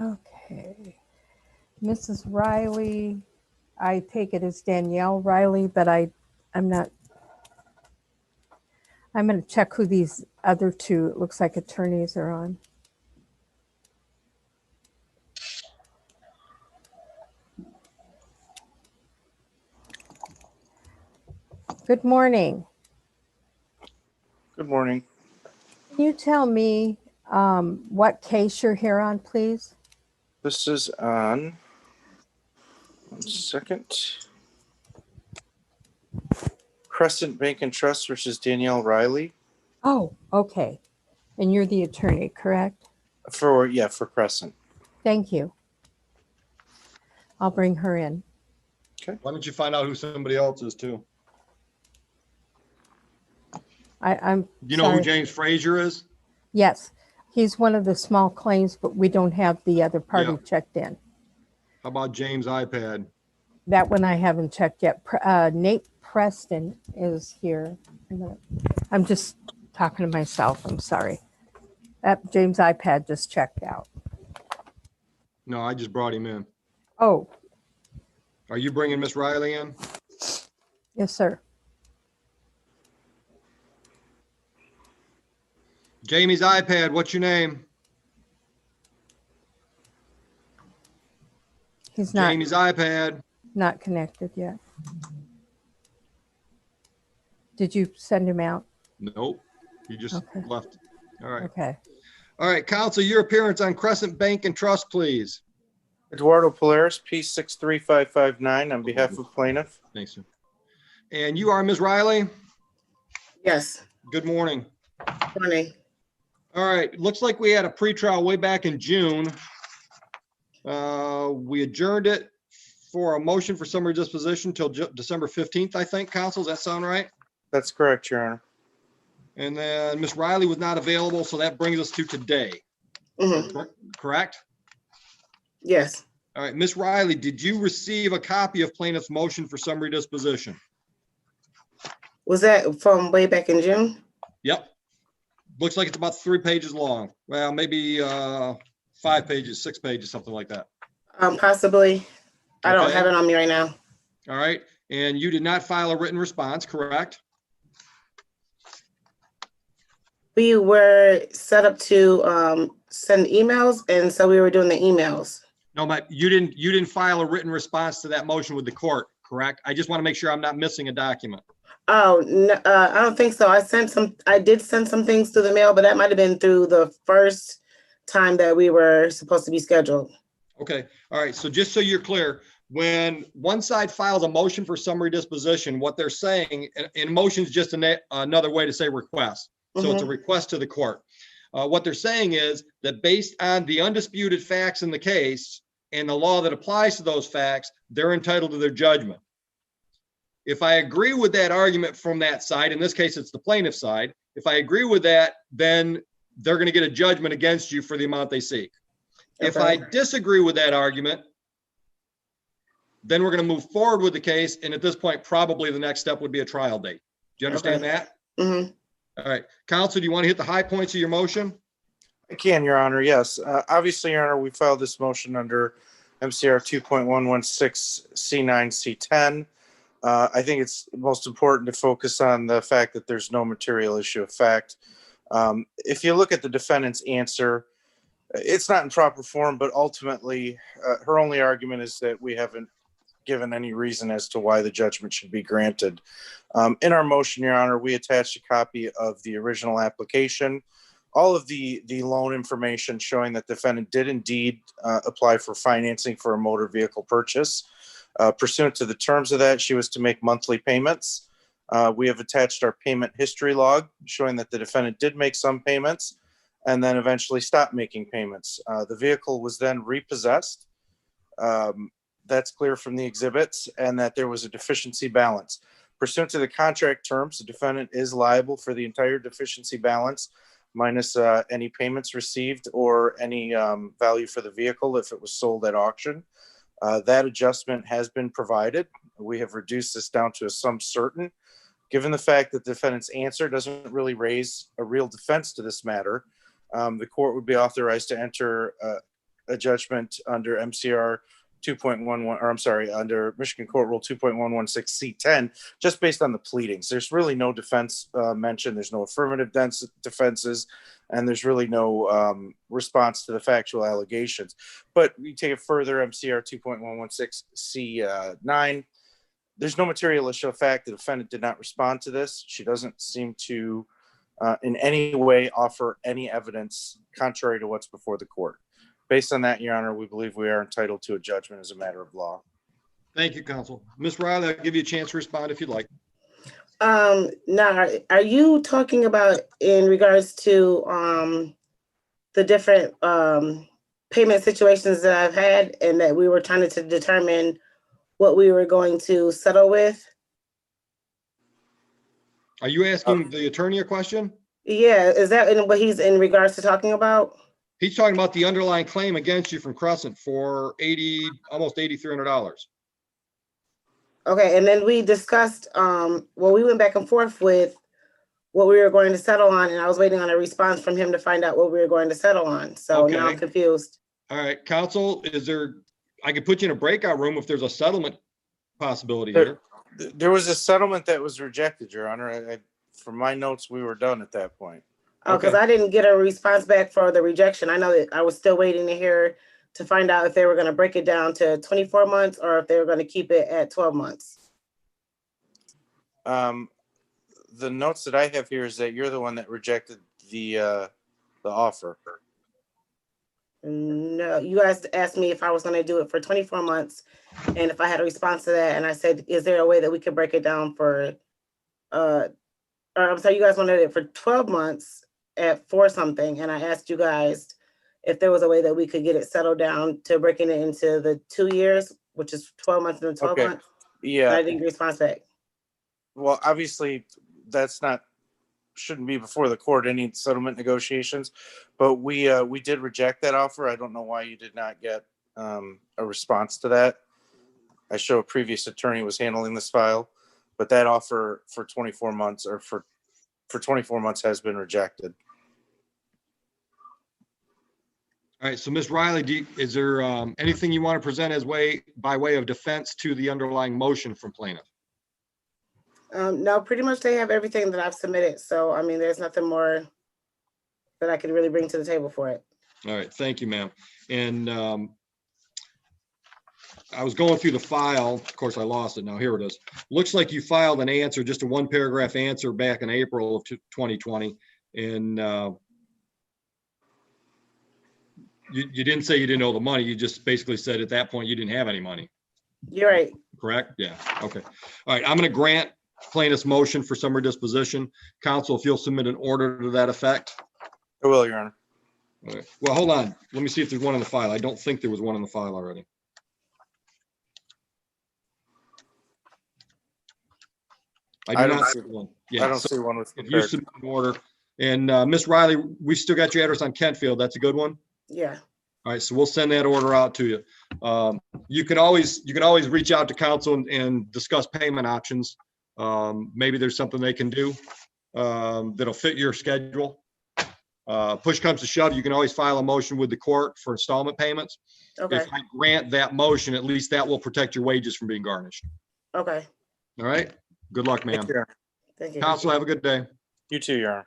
Okay. Mrs. Riley, I take it as Danielle Riley, but I'm not. I'm going to check who these other 2, it looks like attorneys are on. Good morning. Good morning. Can you tell me what case you're here on, please? This is on, 1 second. Crescent Bank and Trust versus Danielle Riley. Oh, okay. And you're the attorney, correct? For Crescent. Thank you. I'll bring her in. Okay. Why don't you find out who somebody else is too? I'm. You know who James Frazier is? Yes, he's one of the small claims, but we don't have the other party Yeah. checked in. How about James iPad? That one I haven't checked yet. Nate Preston is here. I'm just talking to myself. I'm sorry. James' iPad just checked out. No, I just brought him in. Oh, Are you bringing Miss Riley in? yes, sir. Jamie's iPad, what's your name? He's not Jamie's iPad. not connected yet. Did you send him out? Nope. You just Okay. left. All right. Okay. All right, counsel, your appearance on Crescent Bank and Trust, please. Eduardo Polaris, P63559 on behalf of plaintiff. Thanks, sir. And you are Ms. Riley? Yes. Good morning. Morning. All right, looks like we had a pretrial way back in June. We adjourned it for a motion for summary disposition till December 15th, I think, counsel. Does that sound right? That's correct, Your Honor. And then Ms. Riley was not available, so that brings us to today. Correct? Yes. All right, Ms. Riley, did you receive a copy of plaintiff's motion for summary disposition? Was that from way back in June? Yep. Looks like it's about 3 pages long. Well, maybe 5 pages, 6 pages, something like that. Possibly. I don't Okay. have it on me right now. All right. And you did not file a written response, correct? We were set up to send emails, and so we were doing the emails. No, but you didn't file a written response to that motion with the court, correct? I just want to make sure I'm not missing a document. Oh, no, I don't think so. I did send some things through the mail, but that might have been through the first time that we were supposed to be scheduled. Okay. All right. So just so you're clear, when one side files a motion for summary disposition, what they're saying, and motion is just another way to say request. So it's a request to the court. What they're saying is that based on the undisputed facts in the case and the law that applies to those facts, they're entitled to their judgment. If I agree with that argument from that side, in this case, it's the plaintiff's side. If I agree with that, then they're going to get a judgment against you for the amount they seek. If I disagree with that argument, then we're going to move forward with the case. And at this point, probably the next step would be a trial date. Do you understand that? Mm-hmm. All right. Counsel, do you want to hit the high points of your motion? I can, Your Honor, yes. Obviously, Your Honor, we filed this motion under MCR 2.116 C9 C10. I think it's most important to focus on the fact that there's no material issue of fact. If you look at the defendant's answer, it's not in proper form, but ultimately her only argument is that we haven't given any reason as to why the judgment should be granted. In our motion, Your Honor, we attached a copy of the original application, all of the loan information showing that the defendant did indeed apply for financing for a motor vehicle purchase. Pursuant to the terms of that, she was to make monthly payments. We have attached our payment history log showing that the defendant did make some payments and then eventually stopped making payments. The vehicle was then repossessed. That's clear from the exhibits, and that there was a deficiency balance. Pursuant to the contract terms, the defendant is liable for the entire deficiency balance minus any payments received or any value for the vehicle if it was sold at auction. That adjustment has been provided. We have reduced this down to a sum certain. Given the fact that the defendant's answer doesn't really raise a real defense to this matter, the court would be authorized to enter a judgment under MCR 2.11, or I'm sorry, under Michigan Court Rule 2.116 C10, just based on the pleadings. There's really no defense mentioned. There's no affirmative defenses, and there's really no response to the factual allegations. But we take it further, MCR 2.116 C9. There's no material issue of fact. The defendant did not respond to this. She doesn't seem to in any way offer any evidence contrary to what's before the court. Based on that, Your Honor, we believe we are entitled to a judgment as a matter of law. Thank you, counsel. Ms. Riley, I'll give you a chance to respond if you'd like. Now, are you talking about in regards to the different payment situations that I've had and that we were trying to determine what we were going to settle with? Are you asking the attorney a question? Yeah, is that what he's in regards to talking about? He's talking about the underlying claim against you from Crescent for almost $8,300. Okay, and then we discussed, well, we went back and forth with what we were going to settle on, and I was waiting on a response from him to find out what we were going to settle on. So now I'm Okay. confused. All right, counsel, I could put you in a breakout room if there's a settlement possibility here. There was a settlement that was rejected, Your Honor. From my notes, we were done at that point. Oh, because Okay. I didn't get a response back for the rejection. I know that I was still waiting to hear to find out if they were going to break it down to 24 months or if they were going to keep it at 12 months. The notes that I have here is that you're the one that rejected the offer. No, you guys asked me if I was going to do it for 24 months and if I had a response to that. And I said, is there a way that we could break it down for, or I'm sorry, you guys wanted it for 12 months at 4 something. And I asked you guys if there was a way that we could get it settled down to breaking it into the 2 years, which is 12 months and 12 Okay. months. Yeah. But I didn't get a response back. Well, obviously, shouldn't be before the court, any settlement negotiations, but we did reject that offer. I don't know why you did not get a response to that. I show a previous attorney was handling this file, but that offer for 24 months or for 24 months has been rejected. All right, so Ms. Riley, is there anything you want to present by way of defense to the underlying motion from plaintiff? No, pretty much they have everything that I've submitted. So, I mean, there's nothing more that I could really bring to the table for it. All right, thank you, ma'am. And I was going through the file. Of course, I lost it. Now here it is. Looks like you filed an answer, just a 1-paragraph answer back in April of 2020. And you didn't say you didn't owe the money. You just basically said at that point you didn't have any money. You're right. Correct? Yeah. Okay. All right. I'm going to grant plaintiff's motion for summary disposition. Counsel, if you'll submit an order to that effect. I will, Your Honor. All right. Well, hold on. Let me see if there's one in the file. I don't think there was one in the file already. I don't see one. Yeah, I don't see one with if you prepared. submit an order. And Ms. Riley, we still got your address on Kentfield. That's a good one. Yeah. All right, so we'll send that order out to you. You can always reach out to counsel and discuss payment options. Maybe there's something they can do that'll fit your schedule. Push comes to shove, you can always file a motion with the court for installment payments. Okay. If I grant that motion, at least that will protect your wages from being garnished. Okay. All right. Good luck, ma'am. Thank you, Your Honor. Thank you. Counsel, have a good day. You too, Your Honor.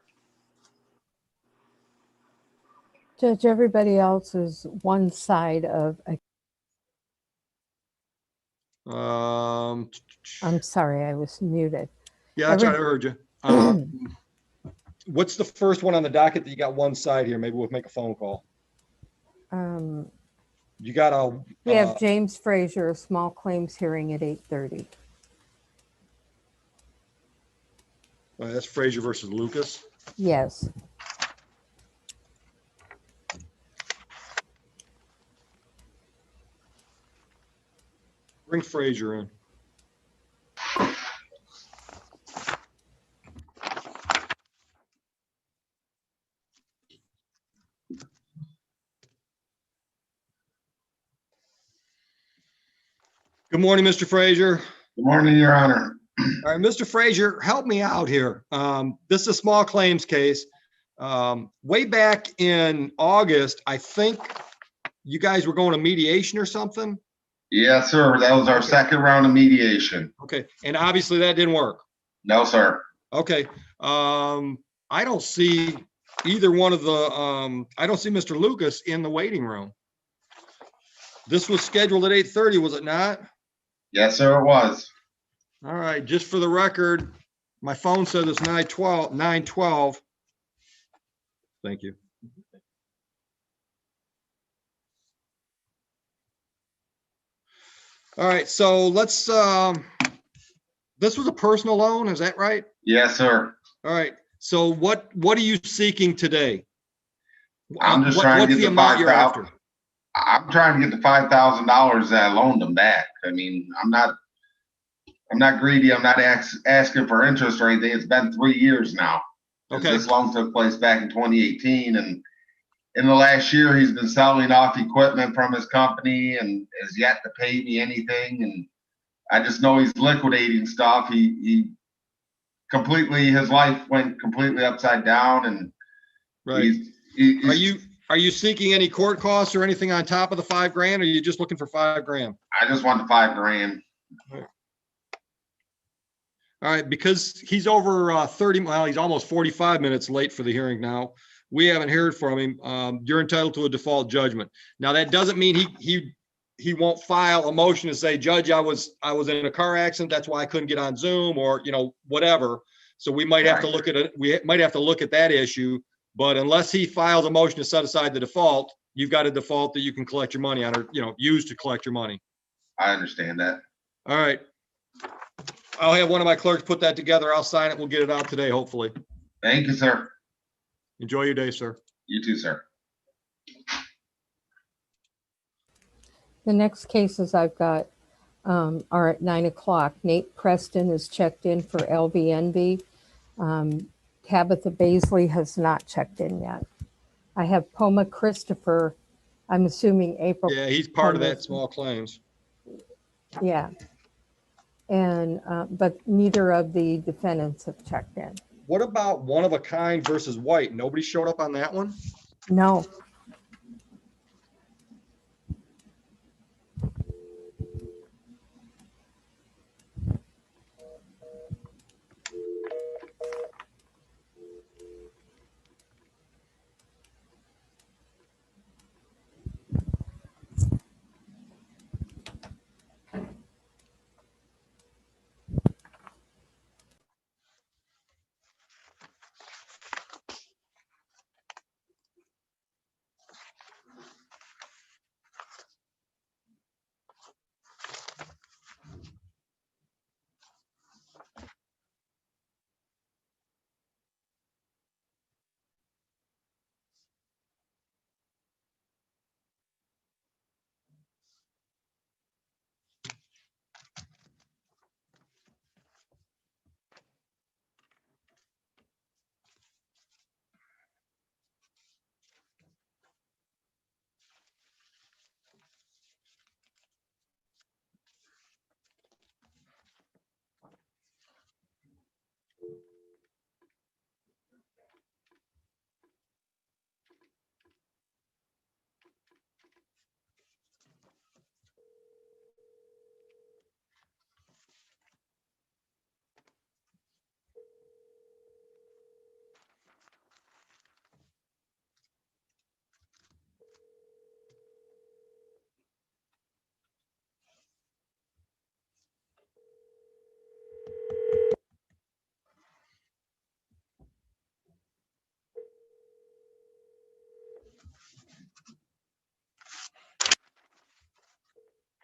Judge, everybody else is one side of a, I'm sorry, I was muted. Yeah, that's right. I heard you. What's the first one on the docket that you got one side here? Maybe we'll make a phone call. You got a. We have James Frazier, a small claims hearing at 8:30. That's Frazier versus Lucas. Yes. Bring Frazier in. Good morning, Mr. Frazier. Good morning, Your Honor. All right, Mr. Frazier, help me out here. This is a small claims case. Way back in August, I think you guys were going to mediation or something? Yes, sir. That was our second round of mediation. Okay, and obviously that didn't work. No, sir. Okay, I don't see either one of the, I don't see Mr. Lucas in the waiting room. This was scheduled at 8:30, was it not? Yes, sir, it was. All right, just for the record, my phone says it's 9:12. Thank you. All right, so let's, this was a personal loan, is that right? Yes, sir. All right, so what are you seeking today? I'm just trying to get the amount you're after? $5,000. I'm trying to get the $5,000 that I loaned them back. I mean, I'm not greedy. I'm not asking for interest or anything. It's been 3 years now. Okay. This loan took place back in 2018, and in the last year, he's been selling off equipment from his company and has yet to pay me anything. I just know he's liquidating stuff. He completely, his life went completely upside down, and Right. he's Are you seeking any court costs or anything on top of the $5 grand? Or are you just looking for $5 grand? I just want the $5 grand. All right, because he's over 30, well, he's almost 45 minutes late for the hearing now. We haven't heard from him. You're entitled to a default judgment. Now, that doesn't mean he won't file a motion to say, Judge, I was in a car accident. That's why I couldn't get on Zoom, or, whatever. So we might have to look at it. We might have to look at that issue. But unless he files a motion to set aside the default, you've got a default that you can collect your money on, or, use to collect your money. I understand that. All right. I'll have one of my clerks put that together. I'll sign it. We'll get it out today, hopefully. Thank you, sir. Enjoy your day, sir. You too, sir. The next cases I've got are at 9 o'clock. Nate Preston is checked in for LVNV. Tabitha Baisley has not checked in yet. I have Poma Christopher. I'm assuming April. Yeah, he's part of Poma- that small claims. Yeah. And, but neither of the defendants have checked in. What about One of a Kind versus White? Nobody showed up on that one? No.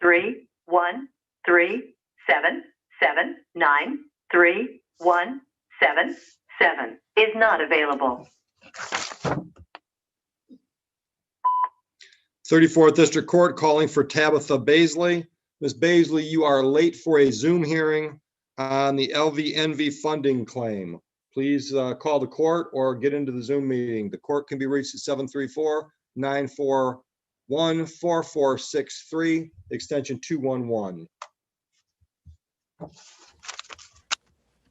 Three, one, three, seven, seven, nine, three, one, seven, seven is not available. 34th District Court calling for Tabitha Baisley. Ms. Baisley, you are late for a Zoom hearing on the LVNV funding claim. Please call the court or get into the Zoom meeting. The court can be reached at 734-941-4463, extension 211.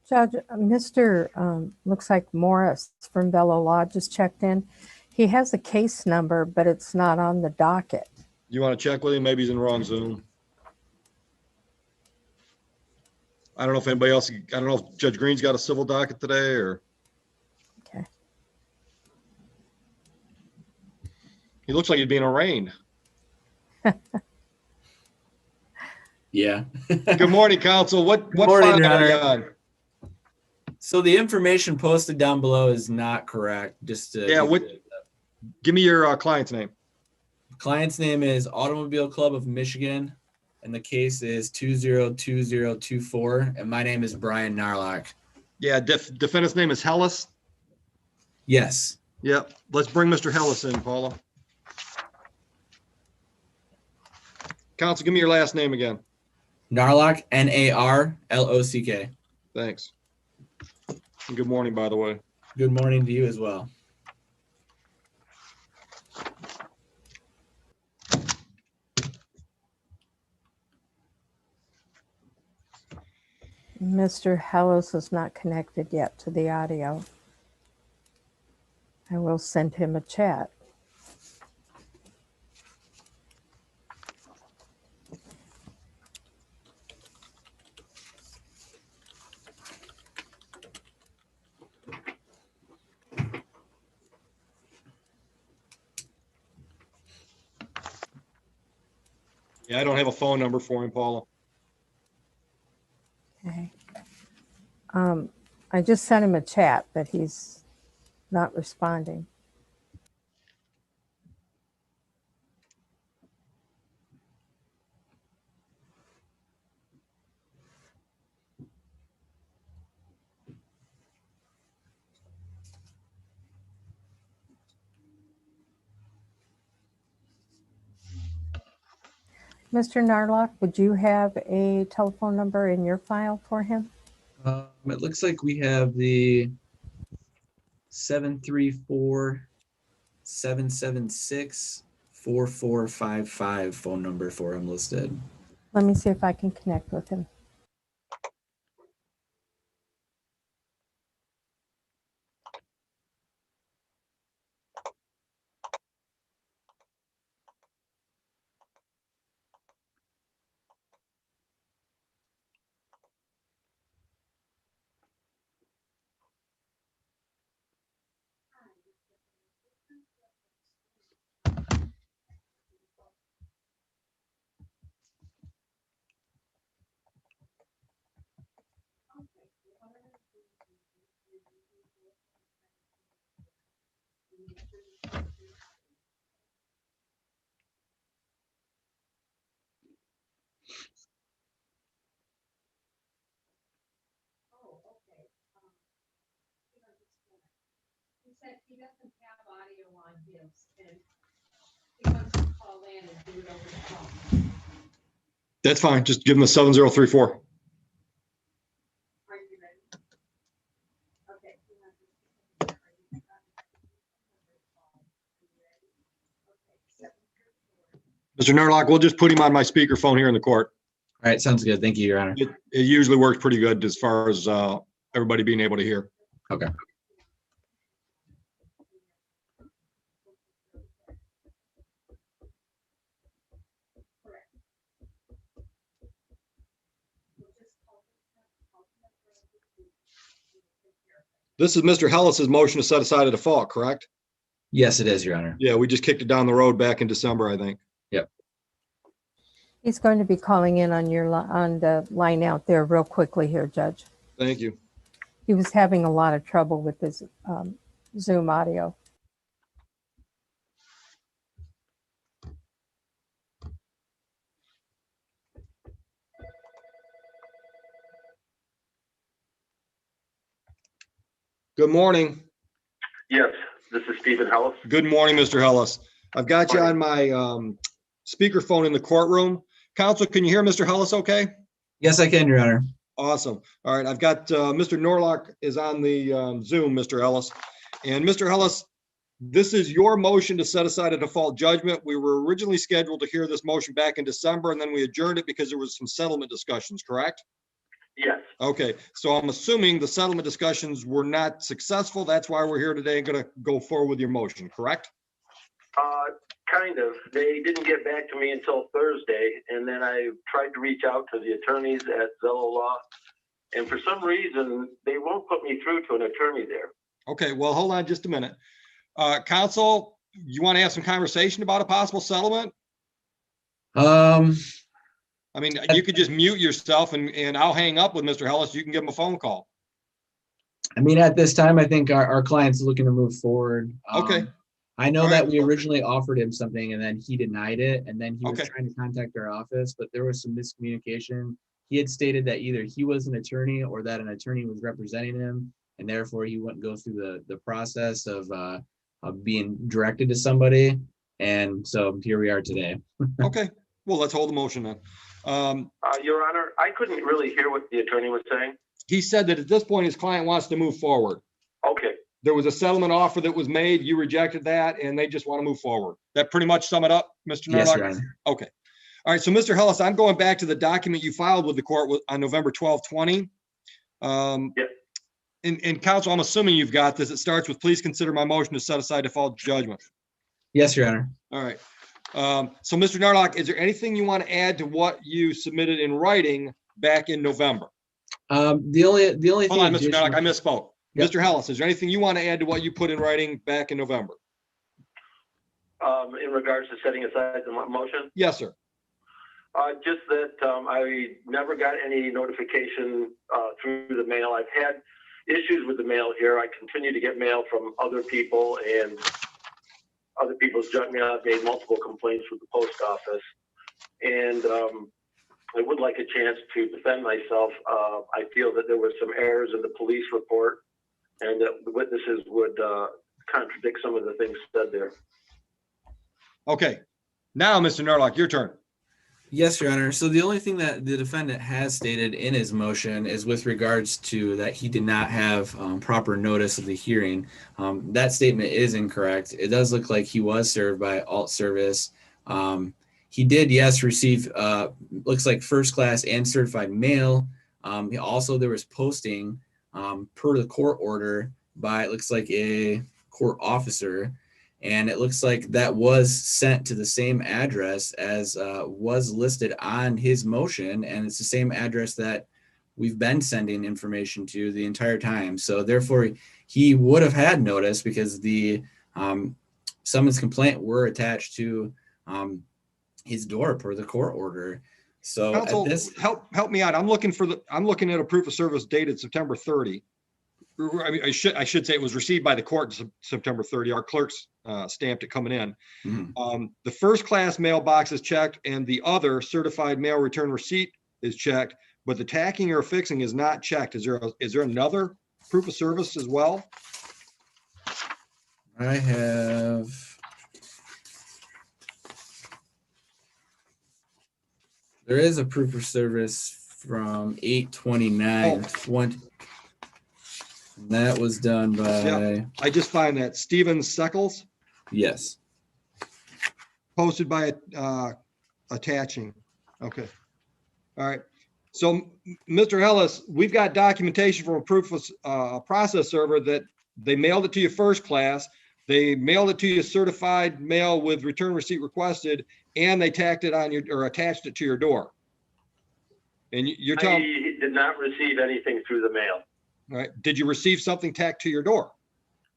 Judge, Mr. Looks like Morris from Bello Law just checked in. He has a case number, but it's not on the docket. You want to check with him? Maybe he's in the wrong Zoom. I don't know if anybody else, I don't know if Judge Green's got a civil docket today or. Okay. He looks like he's being arraigned. Yeah. Good morning, counsel. What morning, file Your are you Honor. on? So the information posted down below is not correct. Just to Yeah, give me your client's name. Client's name is Automobile Club of Michigan, and the case is 202024, and my name is Brian Narlock. Yeah, defendant's name is Hellis. Yes. Yep. Let's bring Mr. Hellis in, Paula. Counsel, give me your last name again. Narlock, Narlock. Thanks. And good morning, by the way. Good morning to you as well. Mr. Hellos is not connected yet to the audio. I will send him a chat. Yeah, I don't have a phone number for him, Paula. Okay. I just sent him a chat, but he's not responding. Mr. Narlock, would you have a telephone number in your file for him? It looks like we have the 734-776-4455 phone number for him listed. Let me see if I can connect with him. He doesn't have audio on his, and he wants to call in and do it over the phone. That's fine. Just give him a 7034. Are you ready? Okay. Mr. Nerlock, we'll just put him on my speakerphone here in the court. All right, sounds good. Thank you, Your Honor. It usually works pretty good as far as everybody being able to hear. Okay. This is Mr. Hellis's motion to set aside a default, correct? Yes, it is, Your Honor. Yeah, we just kicked it down the road back in December, I think. Yep. He's going to be calling in on your on the line out there real quickly here, Judge. Thank you. He was having a lot of trouble with his Zoom audio. Good morning. Yes, this is Stephen Hellis. Good morning, Mr. Hellis. I've got you on my speakerphone in the courtroom. Counsel, can you hear Mr. Hellis okay? Yes, I can, Your Honor. Awesome. All right, I've got Mr. Norlock is on the Zoom, Mr. Hellis. And Mr. Hellis, this is your motion to set aside a default judgment. We were originally scheduled to hear this motion back in December, and then we adjourned it because there was some settlement discussions, correct? Yes. Okay, so I'm assuming the settlement discussions were not successful. That's why we're here today and going to go forward with your motion, correct? Kind of. They didn't get back to me until Thursday, and then I tried to reach out to the attorneys at Zello Law, and for some reason, they won't put me through to an attorney there. Okay, well, hold on just a minute. Counsel, you want to have some conversation about a possible settlement? I mean, you could just mute yourself and I'll hang up with Mr. Hellis. You can give him a phone call. I mean, at this time, I think our client's looking to move forward. Okay. I know All that right. we originally offered him something and then he denied it. And then he was Okay. trying to contact our office, but there was some miscommunication. He had stated that either he was an attorney or that an attorney was representing him, and therefore he wouldn't go through the process of being directed to somebody. And so here we are today. Okay, well, let's hold the motion then. Your Honor, I couldn't really hear what the attorney was saying. He said that at this point, his client wants to move forward. Okay. There was a settlement offer that was made. You rejected that, and they just want to move forward. That pretty much sum it up, Mr. Yes, Nerlock? Your Honor. Okay. All right, so Mr. Hellis, I'm going back to the document you filed with the court on November 12, 20. Yep. In council, I'm assuming you've got this. It starts with, please consider my motion to set aside default judgment. Yes, Your Honor. All right. So Mr. Narlock, is there anything you want to add to what you submitted in writing back in November? The only Hold thing on, Mr. additional- Narlock, I misspoke. Yep. Mr. Hellis, is there anything you want to add to what you put in writing back in November? In regards to setting aside the motion? Yes, sir. Just that I never got any notification through the mail. I've had issues with the mail here. I continue to get mail from other people and other people's junk mail. I've made multiple complaints with the post office. And I would like a chance to defend myself. I feel that there were some errors in the police report and that the witnesses would contradict some of the things said there. Okay. Now, Mr. Narlock, your turn. Yes, Your Honor. So the only thing that the defendant has stated in his motion is with regards to that he did not have proper notice of the hearing. That statement is incorrect. It does look like he was served by alt service. He did, yes, receive, looks like first class and certified mail. Also, there was posting per the court order by, it looks like a court officer. And it looks like that was sent to the same address as was listed on his motion. And it's the same address that we've been sending information to the entire time. So therefore, he would have had notice because the summons complaint were attached to his door per the court order. So Counsel, at this, help me out. I'm looking at a proof of service dated September 30. I mean, I should say it was received by the court September 30. Our clerks stamped it coming in. Mm-hmm. The first class mailbox is checked and the other certified mail return receipt is checked, but the tacking or affixing is not checked. Is there another proof of service as well? I have. There is a proof of service from 8/29/20. That was done by. Yeah, I just find that Steven Seckles. Yes. Posted by attaching. Okay. All right. So, Mr. Ellis, we've got documentation from a proof of process server that they mailed it to you first class. They mailed it to you certified mail with return receipt requested, and they tacked it on your or attached it to your door. And you're telling I did not receive anything through the mail. All right. Did you receive something tacked to your door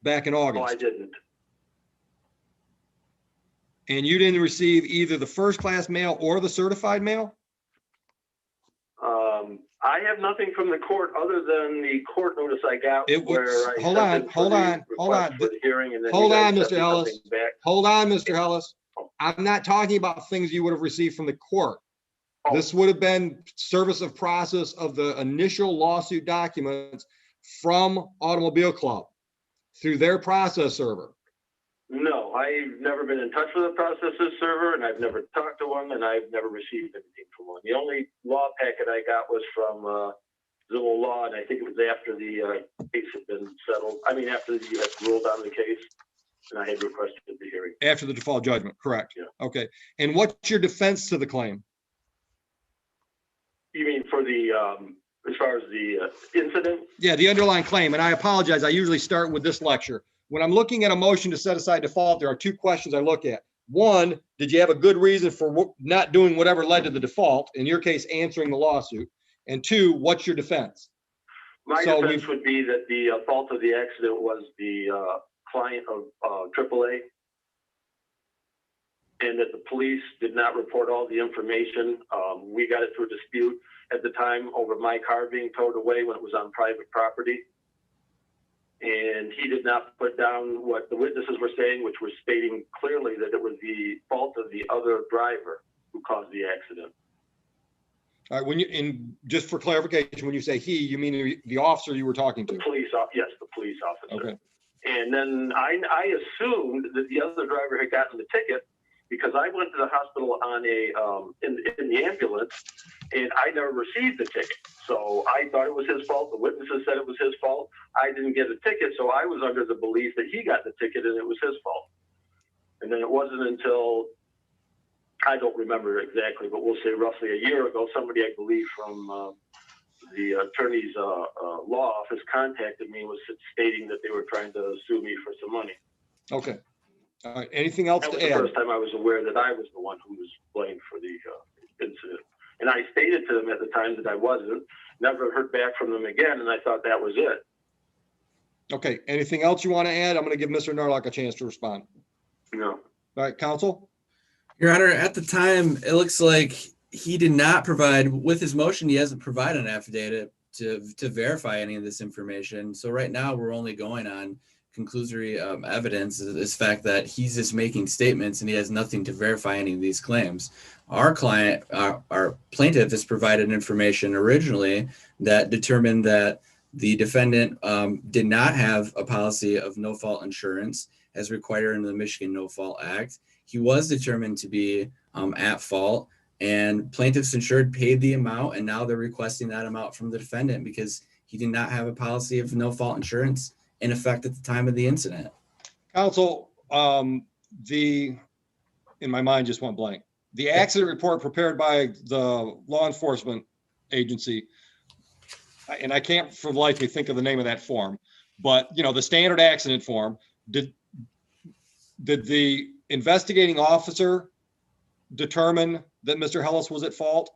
back in August? No, I didn't. And you didn't receive either the first class mail or the certified mail? I have nothing from the court other than the court notice I got where I hold sent on, in hold for the on, hold request on. for the hearing and then Hold you guys on, sent Mr. me Ellis. something back. Hold on, Mr. Ellis. I'm not talking about things you would have received from the court. This would have been service of process of the initial lawsuit documents from Automobile Club through their process server. No, I've never been in touch with a processor server and I've never talked to one and I've never received anything from one. The only law packet I got was from Zillow Law, and I think it was after the case had been settled. I mean, after you had ruled on the case and I had requested the hearing. After the default judgment, correct? Yeah. Okay. And what's your defense to the claim? You mean for the, as far as the incident? Yeah, the underlying claim. And I apologize. I usually start with this lecture. When I'm looking at a motion to set aside default, there are two questions I look at. One, did you have a good reason for not doing whatever led to the default? In your case, answering the lawsuit. And two, what's your defense? My defense would be that the fault of the accident was the client of AAA, and that the police did not report all the information. We got into a dispute at the time over my car being towed away when it was on private property. And he did not put down what the witnesses were saying, which was stating clearly that it was the fault of the other driver who caused the accident. All right, when you, and just for clarification, when you say he, you mean the officer you were talking to? The police, yes, the police officer. Okay. And then I assumed that the other driver had gotten the ticket because I went to the hospital on a in the ambulance, and I never received the ticket. So I thought it was his fault. The witnesses said it was his fault. I didn't get a ticket, so I was under the belief that he got the ticket and it was his fault. And then it wasn't until, I don't remember exactly, but we'll say roughly a year ago, somebody, I believe, from the attorney's law office contacted me, was stating that they were trying to sue me for some money. Okay. All right. Anything else That was to the add? first time I was aware that I was the one who was blamed for the incident. And I stated to them at the time that I wasn't, never heard back from them again, and I thought that was it. Okay. Anything else you want to add? I'm going to give Mr. Narlock a chance to respond. No. All right, counsel? Your Honor, at the time, it looks like he did not provide, with his motion, he hasn't provided an affidavit to verify any of this information. So right now, we're only going on conclusory evidence, this fact that he's just making statements and he has nothing to verify any of these claims. Our client, our plaintiff, has provided information originally that determined that the defendant did not have a policy of no-fault insurance as required in the Michigan No-Fault Act. He was determined to be at fault, and plaintiffs insured paid the amount, and now they're requesting that amount from the defendant because he did not have a policy of no-fault insurance in effect at the time of the incident. Counsel, in my mind just went blank. The accident report prepared by the law enforcement agency, and I can't for the life of me think of the name of that form, but the standard accident form, did the investigating officer determine that Mr. Hellis was at fault?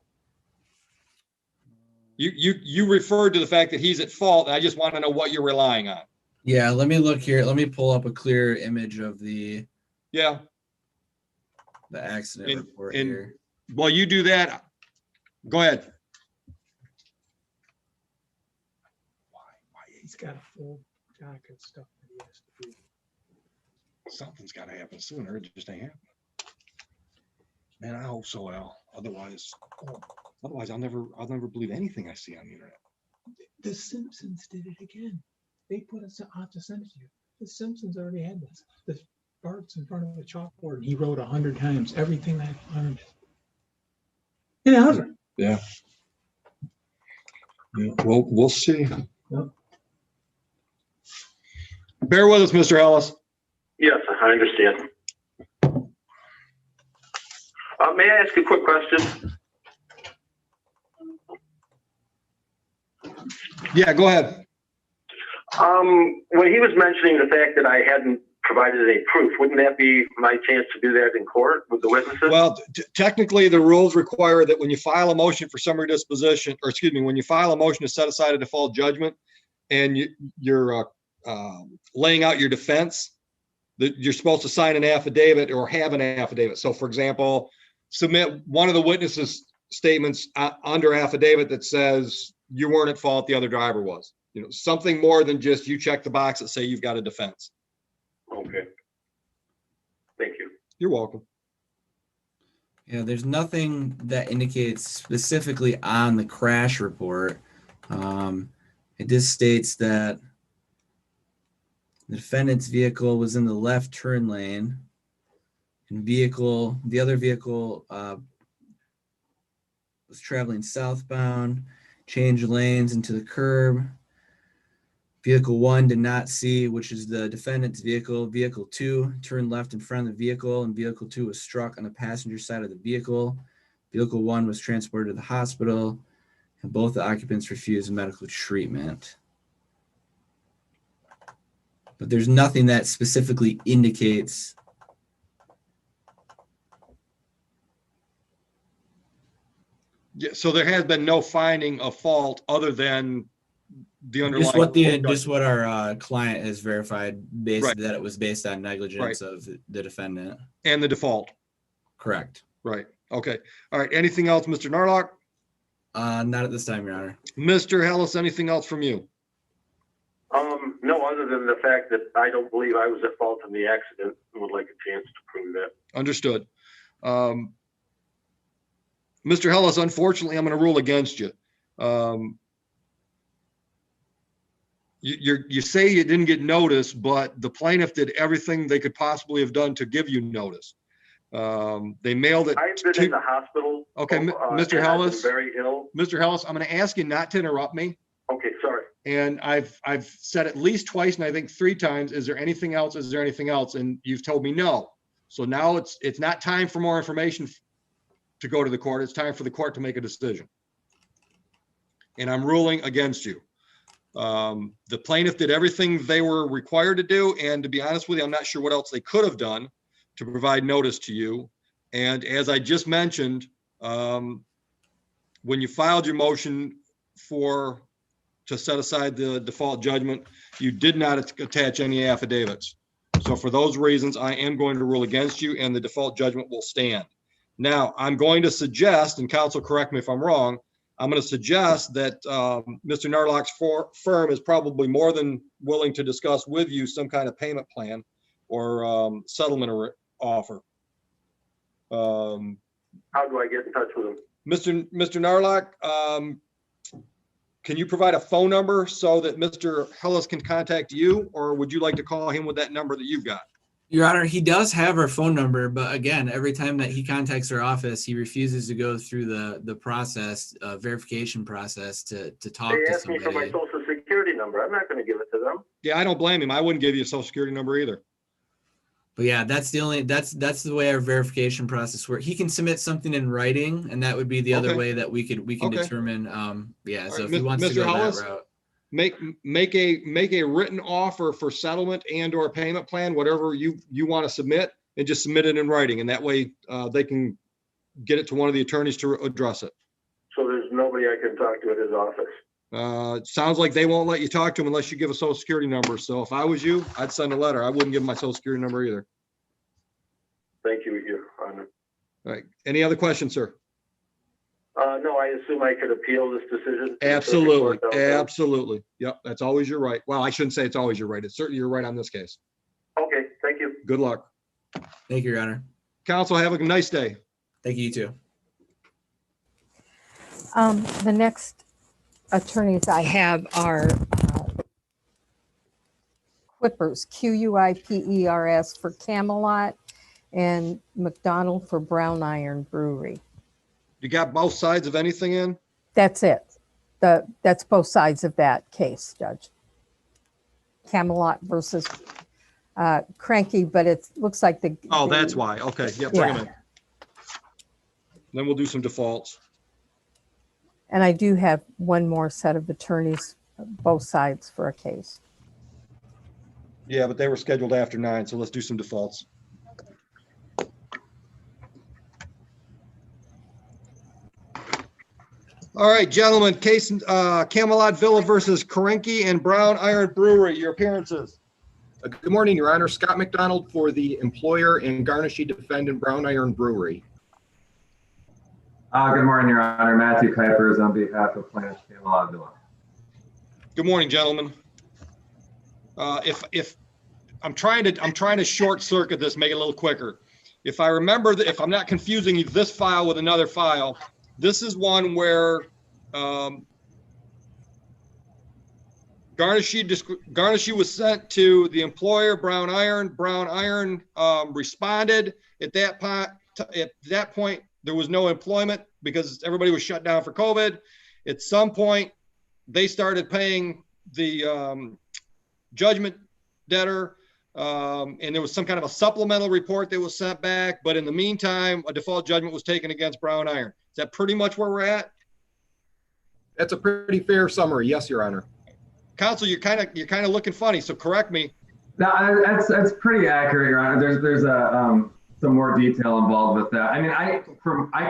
You referred to the fact that he's at fault, and I just want to know what you're relying on. Yeah, let me look here. Let me pull up a clear image of the accident report here. While you do that, go ahead. He's got a full jacket stuff that he has to do. Something's got to happen sooner. It just ain't happening. Man, I hope so, Al. Otherwise, I'll never believe anything I see on the internet. The Simpsons did it again. They put us out to send it to you. The Simpsons already had this. The Bart's in front of the chalkboard, and he wrote 100 times everything I learned. Yeah. Yeah. Well, we'll see. Yep. Bear with us, Mr. Ellis. Yes, I understand. May I ask a quick question? Yeah, go ahead. When he was mentioning the fact that I hadn't provided any proof, wouldn't that be my chance to do that in court with the witnesses? Well, technically, the rules require that when you file a motion for summary disposition, or excuse me, when you file a motion to set aside a default judgment, and you're laying out your defense, that you're supposed to sign an affidavit or have an affidavit. So, for example, submit one of the witnesses' statements under affidavit that says you weren't at fault, the other driver was. Something more than just you check the box that say you've got a defense. Okay. Thank you. You're welcome. Yeah, there's nothing that indicates specifically on the crash report. It just states that the defendant's vehicle was in the left turn lane, and the other vehicle was traveling southbound, changed lanes into the curb. Vehicle 1 did not see, which is the defendant's vehicle. Vehicle 2 turned left in front of the vehicle, and vehicle 2 was struck on the passenger side of the vehicle. Vehicle 1 was transported to the hospital, and both the occupants refused medical treatment. But there's nothing that specifically indicates So there has been no finding of fault other than the underlying. just what our client has verified, that it was based on negligence of the defendant and the default. Correct. Right. Okay. All right. Anything else, Mr. Narlock? Not at this time, Your Honor. Mr. Hellis, anything else from you? No, other than the fact that I don't believe I was at fault in the accident and would like a chance to prove that. Understood. Mr. Hellis, unfortunately, I'm going to rule against you. You say you didn't get notice, but the plaintiff did everything they could possibly have done to give you notice. They mailed it. I've been in the hospital. Okay, Mr. and Hellis. I've been very ill. Mr. Hellis, I'm going to ask you not to interrupt me. Okay, sorry. And I've said at least twice, and I think 3 times, is there anything else? Is there anything else? And you've told me no. So now it's not time for more information to go to the court. It's time for the court to make a decision. and I'm ruling against you. The plaintiff did everything they were required to do, and to be honest with you, I'm not sure what else they could have done to provide notice to you. And as I just mentioned, when you filed your motion to set aside the default judgment, you did not attach any affidavits. So for those reasons, I am going to rule against you, and the default judgment will stand. Now, I'm going to suggest, and counsel, correct me if I'm wrong, I'm going to suggest that Mr. Narlock's firm is probably more than willing to discuss with you some kind of payment plan or settlement offer. How do I get in touch with him? Mr. Narlock, can you provide a phone number so that Mr. Hellis can contact you, or would you like to call him with that number that you've got? Your Honor, he does have our phone number, but again, every time that he contacts our office, he refuses to go through the process, verification process to talk They to asked me for my somebody. social security number. I'm not going to give it to them. Yeah, I don't blame him. I wouldn't give you a social security number either. But yeah, that's the way our verification process works. He can submit something in writing, and that would be the other Okay. way that we can Okay. determine. Yeah, All so right, if he wants to Mr. go Hollis, that route. make a written offer for settlement and or payment plan, whatever you want to submit, and just submit it in writing. And that way they can get it to one of the attorneys to address it. So there's nobody I can talk to at his office. It sounds like they won't let you talk to him unless you give a social security number. So if I was you, I'd send a letter. I wouldn't give him my social security number either. Thank you, Your Honor. All right. Any other questions, sir? No, I assume I could appeal this decision. to the circuit Absolutely. court down there? Absolutely. Yep. That's always your right. Well, I shouldn't say it's always your right. It's certainly your right on this case. Okay, thank you. Good luck. Thank you, Your Honor. Counsel, have a nice day. Thank you, you too. The next attorneys I have are Quippers, Q-U-I-P-E-R-S for Camelot, and McDonald for Brown Iron Brewery. You got both sides of anything in? That's it. That's both sides of that case, Judge. Camelot versus Cranky, but it looks like the. Oh, that's why. Okay. Yeah, bring them in. Yeah. Then we'll do some defaults. And I do have one more set of attorneys, both sides for a case. Yeah, but they were scheduled after 9, so let's do some defaults. All right, gentlemen, case Camelot Villa versus Karenki and Brown Iron Brewery, your appearances. Good morning, Your Honor. Scott McDonald for the employer and Garnishy defendant, Brown Iron Brewery. Good morning, Your Honor. Matthew Kuipers on behalf of Plaintiff Camelot Villa. Good morning, gentlemen. If I'm trying to short circuit this, make it a little quicker. If I remember, if I'm not confusing this file with another file, this is one where Garnishy was sent to the employer, Brown Iron. Brown Iron responded. At that point, there was no employment because everybody was shut down for COVID. At some point, they started paying the judgment debtor, and there was some kind of a supplemental report that was sent back. But in the meantime, a default judgment was taken against Brown Iron. Is that pretty much where we're at? That's a pretty fair summary. Yes, Your Honor. Counsel, you're kind of looking funny, so correct me. No, that's pretty accurate, Your Honor. There's some more detail involved with that. I mean, I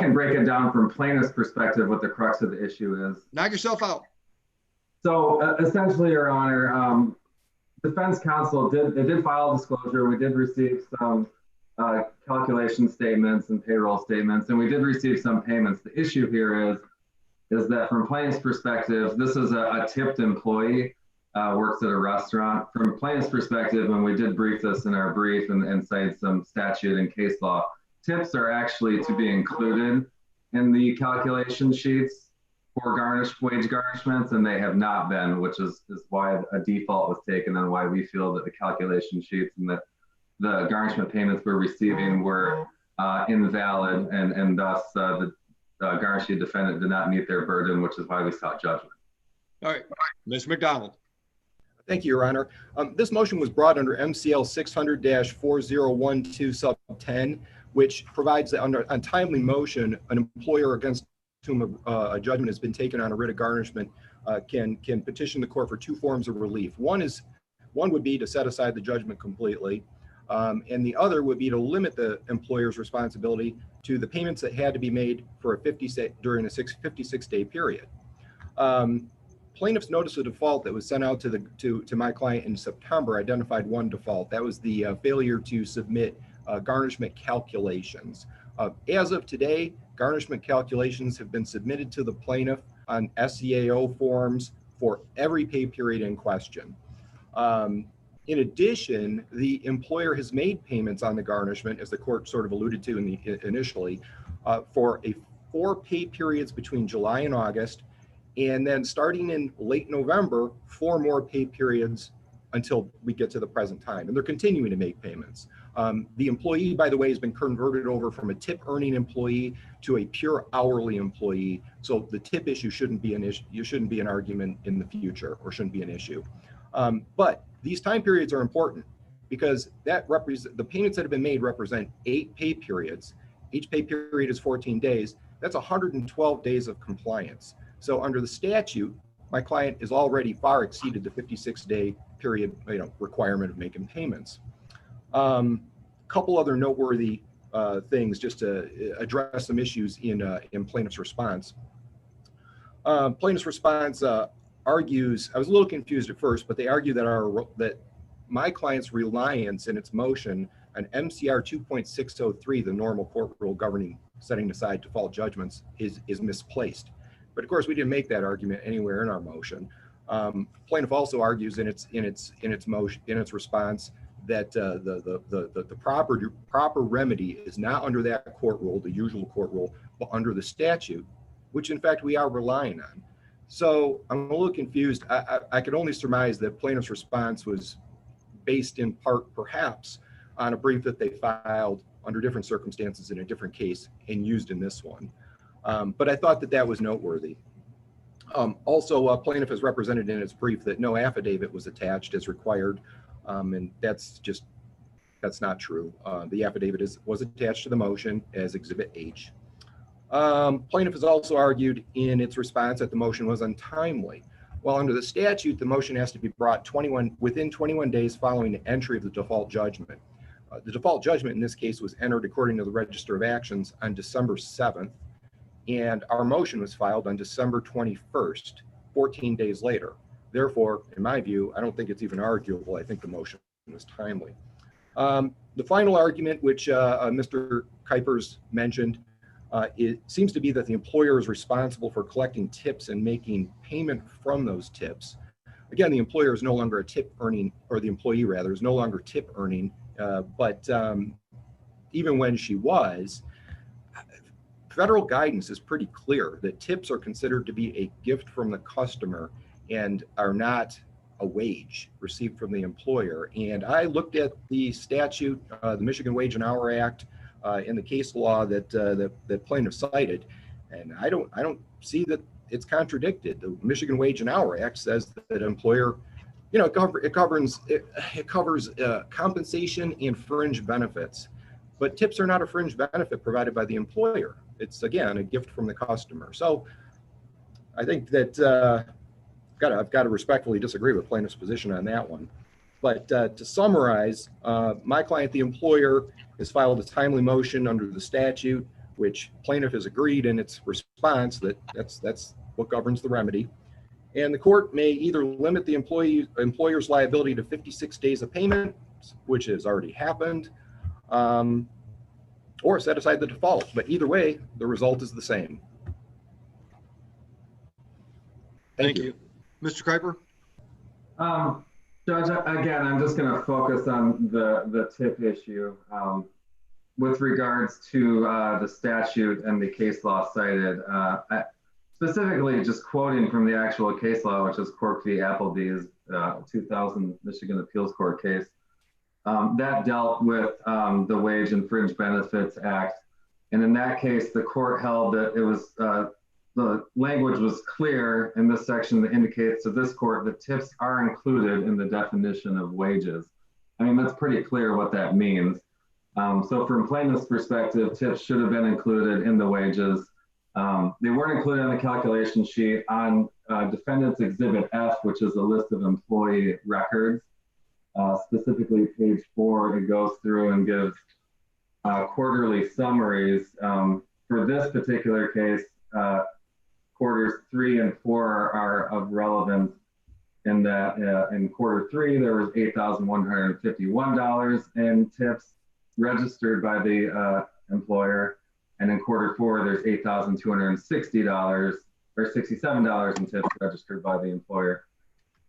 can break it down from plaintiff's perspective what the crux of the issue is. Knock yourself out. So essentially, Your Honor, defense counsel did file a disclosure. We did receive some calculation statements and payroll statements, and we did receive some payments. The issue here is that from plaintiff's perspective, this is a tipped employee, works at a restaurant. From plaintiff's perspective, and we did brief this in our brief and cite some statute and case law, tips are actually to be included in the calculation sheets for wage garnishments, and they have not been, which is why a default was taken and why we feel that the calculation sheets and that the garnishment payments we're receiving were invalid, and thus the Garnishy defendant did not meet their burden, which is why we sought judgment. All right, Mr. McDonald. Thank you, Your Honor. This motion was brought under MCL 600-4012 sub 10, which provides that under untimely motion, an employer against whom a judgment has been taken on a writ of garnishment can petition the court for two forms of relief. One would be to set aside the judgment completely, and the other would be to limit the employer's responsibility to the payments that had to be made for during a 56-day period. Plaintiff's notice of default that was sent out to my client in September identified one default. That was the failure to submit garnishment calculations. As of today, garnishment calculations have been submitted to the plaintiff on SCAO forms for every pay period in question. In addition, the employer has made payments on the garnishment, as the court sort of alluded to initially, for 4 pay periods between July and August, and then starting in late November, 4 more pay periods until we get to the present time. And they're continuing to make payments. The employee, by the way, has been converted over from a tip earning employee to a pure hourly employee. So the tip issue shouldn't be an issue. You shouldn't be an argument in the future, or shouldn't be an issue. But these time periods are important because the payments that have been made represent 8 pay periods. Each pay period is 14 days. That's 112 days of compliance. So under the statute, my client is already far exceeded the 56-day period requirement of making payments. Couple other noteworthy things just to address some issues in plaintiff's response. Plaintiff's response argues, I was a little confused at first, but they argue that my client's reliance in its motion on MCR 2.603, the normal court rule governing setting aside default judgments, is misplaced. But of course, we didn't make that argument anywhere in our motion. Plaintiff also argues in its response that the proper remedy is not under that court rule, the usual court rule, but under the statute, which in fact we are relying on. So I'm a little confused. I could only surmise that plaintiff's response was based in part, perhaps, on a brief that they filed under different circumstances in a different case and used in this one. But I thought that was noteworthy. Also, plaintiff has represented in its brief that no affidavit was attached as required, and that's not true. The affidavit was attached to the motion as Exhibit H. Plaintiff has also argued in its response that the motion was untimely. Well, under the statute, the motion has to be brought within 21 days following the entry of the default judgment. The default judgment in this case was entered according to the Register of Actions on December 7th, and our motion was filed on December 21st, 14 days later. Therefore, in my view, I don't think it's even arguable. I think the motion was timely. The final argument, which Mr. Kuipers mentioned, it seems to be that the employer is responsible for collecting tips and making payment from those tips. Again, the employer is no longer a tip earning, or the employee rather, is no longer tip earning, but even when she was, federal guidance is pretty clear that tips are considered to be a gift from the customer and are not a wage received from the employer. And I looked at the statute, the Michigan Wage and Hour Act, in the case law that plaintiff cited, and I don't see that it's contradicted. The Michigan Wage and Hour Act says that employer, it covers compensation and fringe benefits, but tips are not a fringe benefit provided by the employer. It's, again, a gift from the customer. So I think that I've got to respectfully disagree with plaintiff's position on that one. But to summarize, my client, the employer, has filed a timely motion under the statute, which plaintiff has agreed in its response that that's what governs the remedy. And the court may either limit the employer's liability to 56 days of payment, which has already happened, or set aside the default. But either way, the result is the same. Thank you. Mr. Kuiper? Judge, again, I'm just going to focus on the tip issue. With regards to the statute and the case law cited, specifically just quoting from the actual case law, which is Cork v. Appleby's 2000 Michigan Appeals Court case, that dealt with the Wage and Fringe Benefits Act. And in that case, the court held that it was the language was clear in this section that indicates to this court that tips are included in the definition of wages. I mean, that's pretty clear what that means. So from plaintiff's perspective, tips should have been included in the wages. They weren't included on the calculation sheet. On Defendant's Exhibit F, which is a list of employee records, specifically page 4, it goes through and gives quarterly summaries. For this particular case, quarters 3 and 4 are of relevance in that in quarter 3, there was $8,151 in tips registered by the employer. And in quarter 4, there's $8,260 or $67 in tips registered by the employer,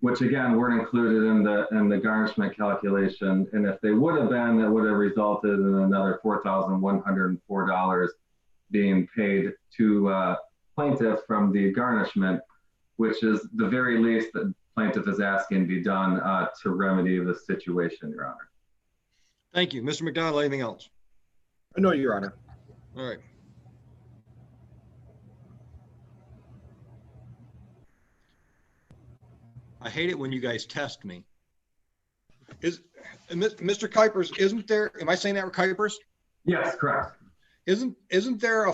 which again weren't included in the garnishment calculation. And if they would have been, that would have resulted in another $4,104 being paid to plaintiff from the garnishment, which is the very least that plaintiff is asking be done to remedy the situation, Your Honor. Thank you. Mr. McDonald, anything else? No, Your Honor. All right. I hate it when you guys test me. Mr. Kuipers, isn't there, am I saying that right, Kuipers? Yes, correct. Isn't there a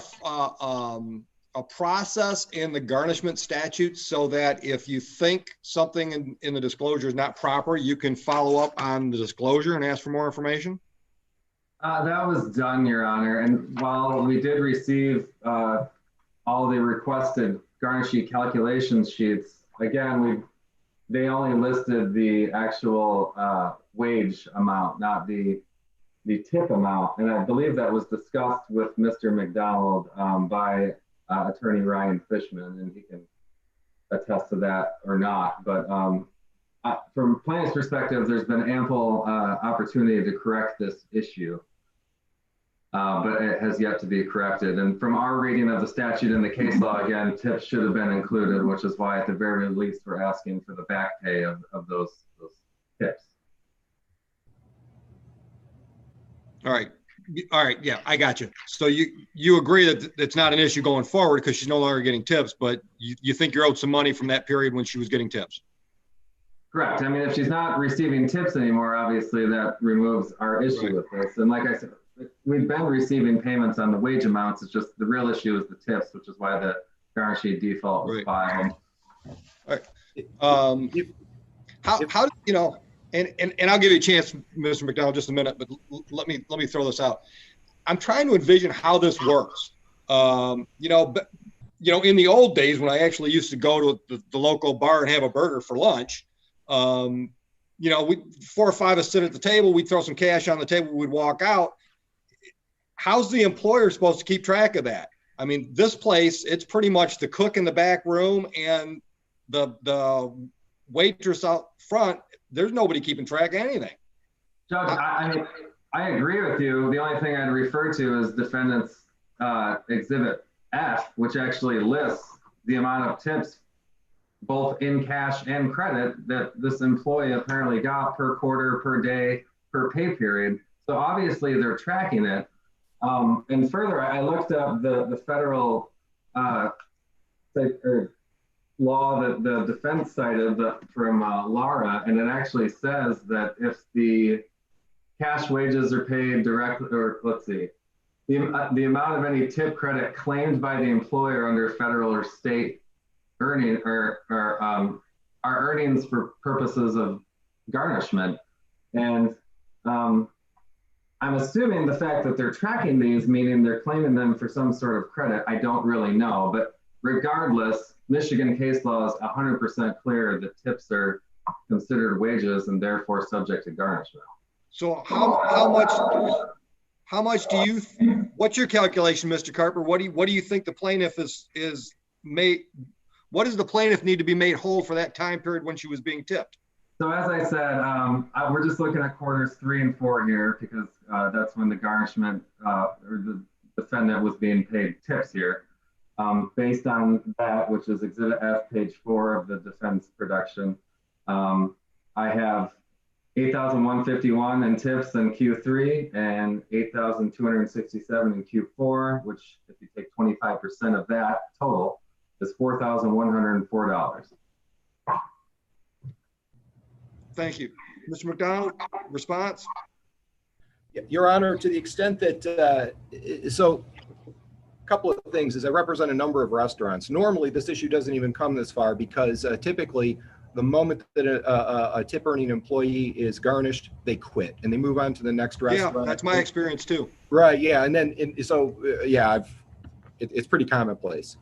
process in the garnishment statute so that if you think something in the disclosure is not proper, you can follow up on the disclosure and ask for more information? That was done, Your Honor. And while we did receive all the requested garnishee calculation sheets, again, they only listed the actual wage amount, not the tip amount. And I believe that was discussed with Mr. McDonald by Attorney Ryan Fishman, and he can attest to that or not. But from plaintiff's perspective, there's been ample opportunity to correct this issue. But it has yet to be corrected. And from our reading of the statute and the case law, again, tips should have been included, which is why at the very least we're asking for the back pay of those tips. All right. All right. Yeah, I got you. So you agree that it's not an issue going forward because she's no longer getting tips, but you think you're owed some money from that period when she was getting tips? Correct. I mean, if she's not receiving tips anymore, obviously that removes our issue with this. And like I said, we've been receiving payments on the wage amounts. It's just the real issue is the tips, which is why the garnishee default was filed. All right. How you know? And I'll give you a chance, Mr. McDonald, just a minute. But let me throw this out. I'm trying to envision how this works. In the old days when I actually used to go to the local bar and have a burger for lunch, we 4 or 5 of us sit at the table. We'd throw some cash on the table. We'd walk out. How's the employer supposed to keep track of that? I mean, this place, it's pretty much the cook in the back room and the waitress out front. There's nobody keeping track of anything. Judge, I agree with you. The only thing I'd refer to is Defendant's Exhibit F, which actually lists the amount of tips, both in cash and credit, that this employee apparently got per quarter, per day, per pay period. So obviously they're tracking it. And further, I looked up the federal law that the defense cited from Lara, and it actually says that if the cash wages are paid directly, or let's see, the amount of any tip credit claimed by the employer under federal or state earning are earnings for purposes of garnishment. And I'm assuming the fact that they're tracking these, meaning they're claiming them for some sort of credit, I don't really know. But regardless, Michigan case law is 100% clear that tips are considered wages and therefore subject to garnishment. So how much do you, what's your calculation, Mr. Carper? What do you think the plaintiff is made, what does the plaintiff need to be made whole for that time period when she was being tipped? So as I said, we're just looking at quarters 3 and 4 here because that's when the garnishment or the defendant was being paid tips here. Based on that, which is Exhibit F, page 4 of the defense production, I have $8,151 in tips in Q3 and $8,267 in Q4, which if you take 25% of that total is $4,104. Thank you. Mr. McDonald, response? Your Honor, to the extent that, so couple of things is I represent a number of restaurants. Normally, this issue doesn't even come this far because typically the moment that a tip earning employee is garnished, they quit and they move on to the next restaurant. Yeah, that's my experience too. Right. Yeah. And then, it's pretty commonplace.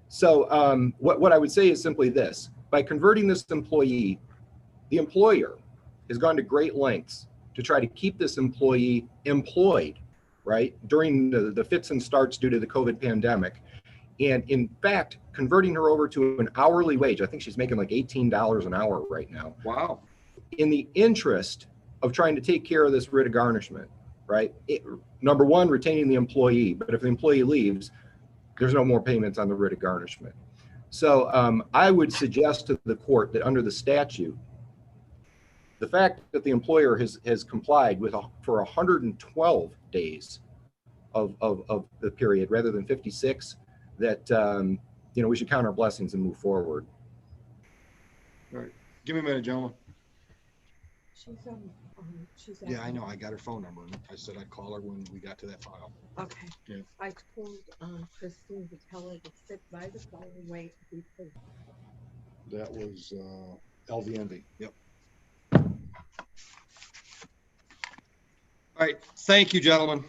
So what I would say is simply this: by converting this employee, the employer has gone to great lengths to try to keep this employee employed, right, during the fits and starts due to the COVID pandemic. And in fact, converting her over to an hourly wage, I think she's making like $18 an hour right now. Wow. In the interest of trying to take care of this writ of garnishment, right? Number one, retaining the employee, but if the employee leaves, there's no more payments on the writ of garnishment. So I would suggest to the court that under the statute, the fact that the employer has complied with for 112 days of the period rather than 56, that we should count our blessings and move forward. All right. Give me a minute, gentlemen. She's Yeah, I know. I got her phone number. I said I'd call her when we got to that file. Okay. Yeah. I told Christine to tell her to sit by the phone and wait to be paid. That was LVNV. Yep. All right. Thank you, gentlemen.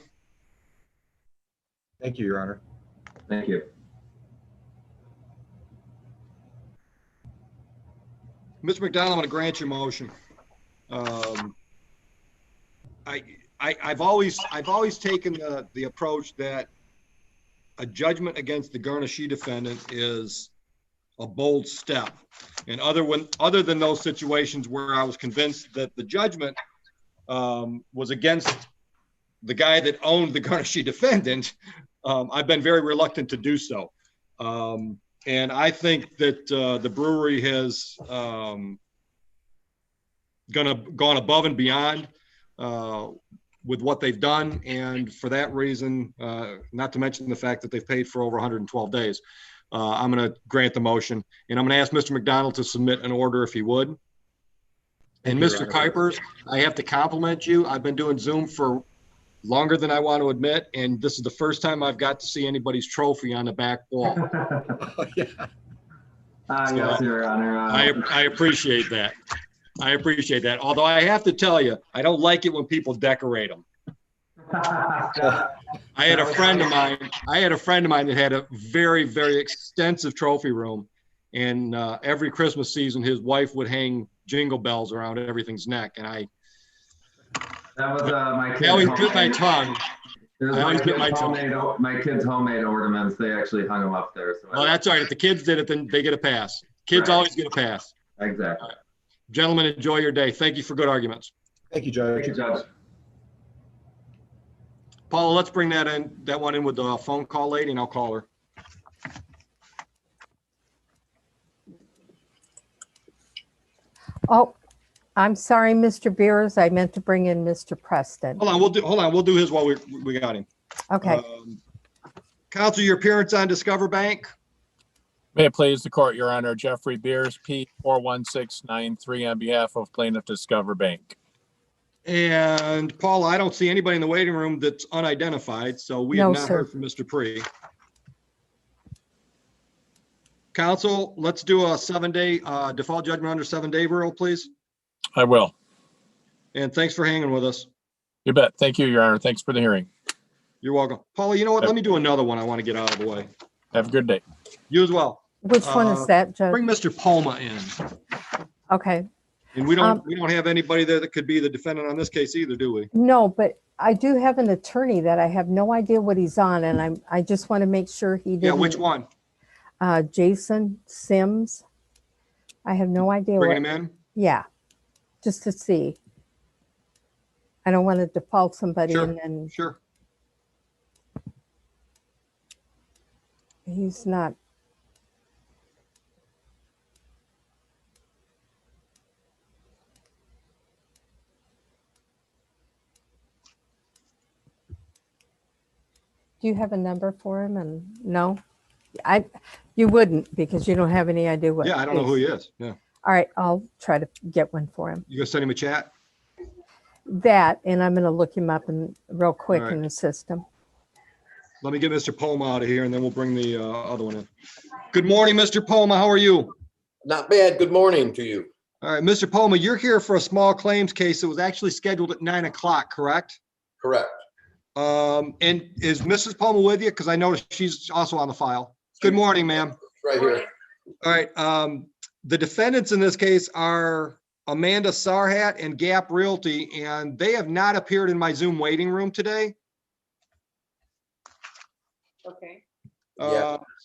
Thank you, Your Honor. Thank you. Mr. McDonald, I'm going to grant your motion. I've always taken the approach that a judgment against the garnishee defendant is a bold step. And other than those situations where I was convinced that the judgment was against the guy that owned the garnishee defendant, I've been very reluctant to do so. And I think that the brewery has gone above and beyond with what they've done. And for that reason, not to mention the fact that they've paid for over 112 days, I'm going to grant the motion. And I'm going to ask Mr. McDonald to submit an order if he would. And Mr. Kuipers, I have to compliment you. I've been doing Zoom for longer than I want to admit, and this is the first time I've got to see anybody's trophy on the back wall. Yes, Your Honor. I appreciate that. I appreciate that. Although I have to tell you, I don't like it when people decorate them. I had a friend of mine that had a very, very extensive trophy room, and every Christmas season, his wife would hang jingle bells around everything's neck, and that was my kid's I always bit my tongue. My kids' homemade ornaments. They actually hung them up there. So well, that's all right. If the kids did it, then they get a pass. Kids always get a pass. Exactly. Right. Gentlemen, enjoy your day. Thank you for good arguments. Thank you, Judge. Thank you, Judge. Paula, let's bring that one in with the phone call lady, and I'll call her. Oh, I'm sorry, Mr. Beers. I meant to bring in Mr. Preston. Hold on. We'll do his while we got him. Okay. Counsel, your appearance on Discover Bank. May it please the court, Your Honor, Jeffrey Beers, P41693 on behalf of plaintiff Discover Bank. And Paula, I don't see anybody in the waiting room that's unidentified, so we have not heard from Mr. Pree. Counsel, let's do a 7-day default judgment under 7-day rule, please. I will. And thanks for hanging with us. You bet. Thank you, Your Honor. Thanks for the hearing. You're welcome. Paula, you know what? Let me do another one I want to get out of the way. Have a good day. You as well. Which one is that, Judge? Bring Mr. Palma in. Okay. And we don't have anybody there that could be the defendant on this case either, do we? No, but I do have an attorney that I have no idea what he's on, and I just want to make sure he didn't. Yeah, which one? Jason Sims. I have no idea. Bringing him in? Yeah, just to see. I don't want to default somebody Sure. and then. Sure. He's not. Do you have a number for him? And no, you wouldn't because you don't have any idea what. Yeah, I don't know who he is. Yeah. All right, I'll try to get one for him. You gonna send him a chat? That, and I'm going to look him up real quick All right. in the system. Let me get Mr. Poma out of here and then we'll bring the other one in. Good morning, Mr. Poma. How are you? Not bad. Good morning to you. All right, Mr. Poma, you're here for a small claims case that was actually scheduled at 9 o'clock, correct? Correct. And is Mrs. Poma with you? Because I noticed she's also on the file. Good morning, ma'am. Right here. All right, the defendants in this case are Amanda Sarhat and Gap Realty, and they have not appeared in my Zoom waiting room today. Okay.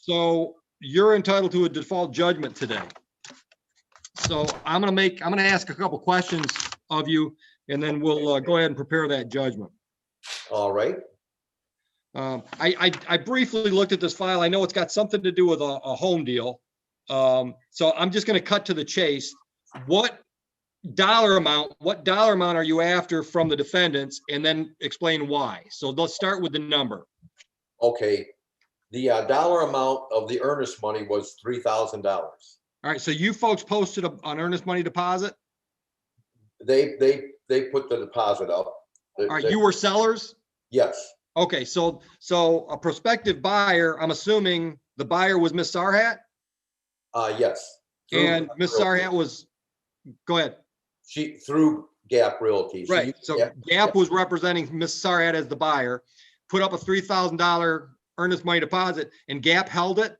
So you're entitled to a default judgment today. So I'm gonna ask a couple questions of you, and then we'll go ahead and prepare that judgment. All right. I briefly looked at this file. I know it's got something to do with a home deal. So I'm just gonna cut to the chase. What dollar amount are you after from the defendants, and then explain why? So let's start with the number. Okay. The dollar amount of the earnest money was $3,000. All right, so you folks posted an earnest money deposit? They put the deposit up. All right, you were sellers? Yes. Okay, so a prospective buyer, I'm assuming the buyer was Miss Sarhat? Yes. And Miss Sarhat was, go ahead. She through Gap Realty. Right, so Gap was representing Miss Sarhat as the buyer, put up a $3,000 earnest money deposit, and Gap held it?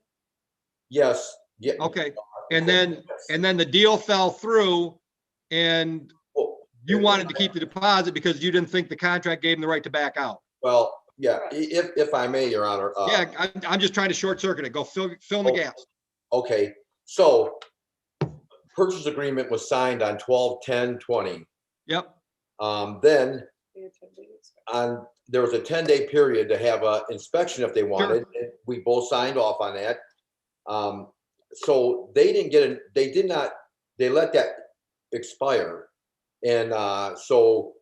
Yes. Yeah. Okay, and then the deal fell through, and you wanted to keep the deposit because you didn't think the contract gave them the right to back out. Well, yeah, if I may, Your Honor. Yeah, I'm just trying to short circuit it. Go fill in the gaps. Okay, so purchase agreement was signed on 12/10/20. Yep. Then there was a 10-day period to have an inspection if they wanted. Sure. And we both signed off on that. So they didn't get it. They let that expire. And so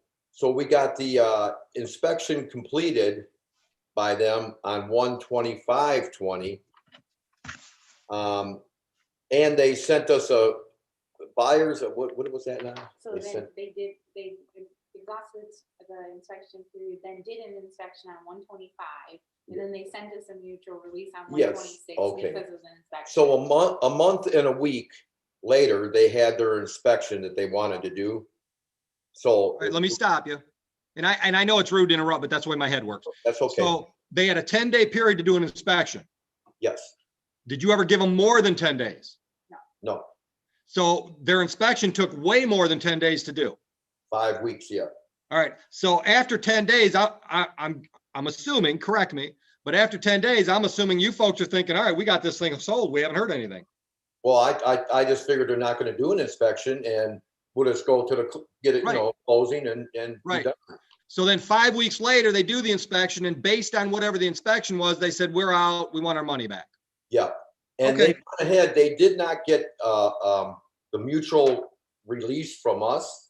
we got the inspection completed by them on 1/25/20. And they sent us a buyers of what was that now? So then they exhausted the inspection period, then did an inspection on 1/25, and then they sent us a mutual release on 1/26 okay. because of the inspection. So a month and a week later, they had their inspection that they wanted to do. So all right, let me stop you. And I know it's rude to interrupt, but that's the way my head works. That's okay. So they had a 10-day period to do an inspection. Yes. Did you ever give them more than 10 days? No. So their inspection took way more than 10 days to do. 5 weeks, yeah. All right. So after 10 days, I'm assuming, correct me, but after 10 days, I'm assuming you folks are thinking, all right, we got this thing sold. We haven't heard anything. Well, I just figured they're not going to do an inspection and we'll just go to get it, right. Closing and right. be done. So then 5 weeks later, they do the inspection, and based on whatever the inspection was, they said, we're out. We want our money back. Yeah. And they went ahead. They did not get the mutual release from us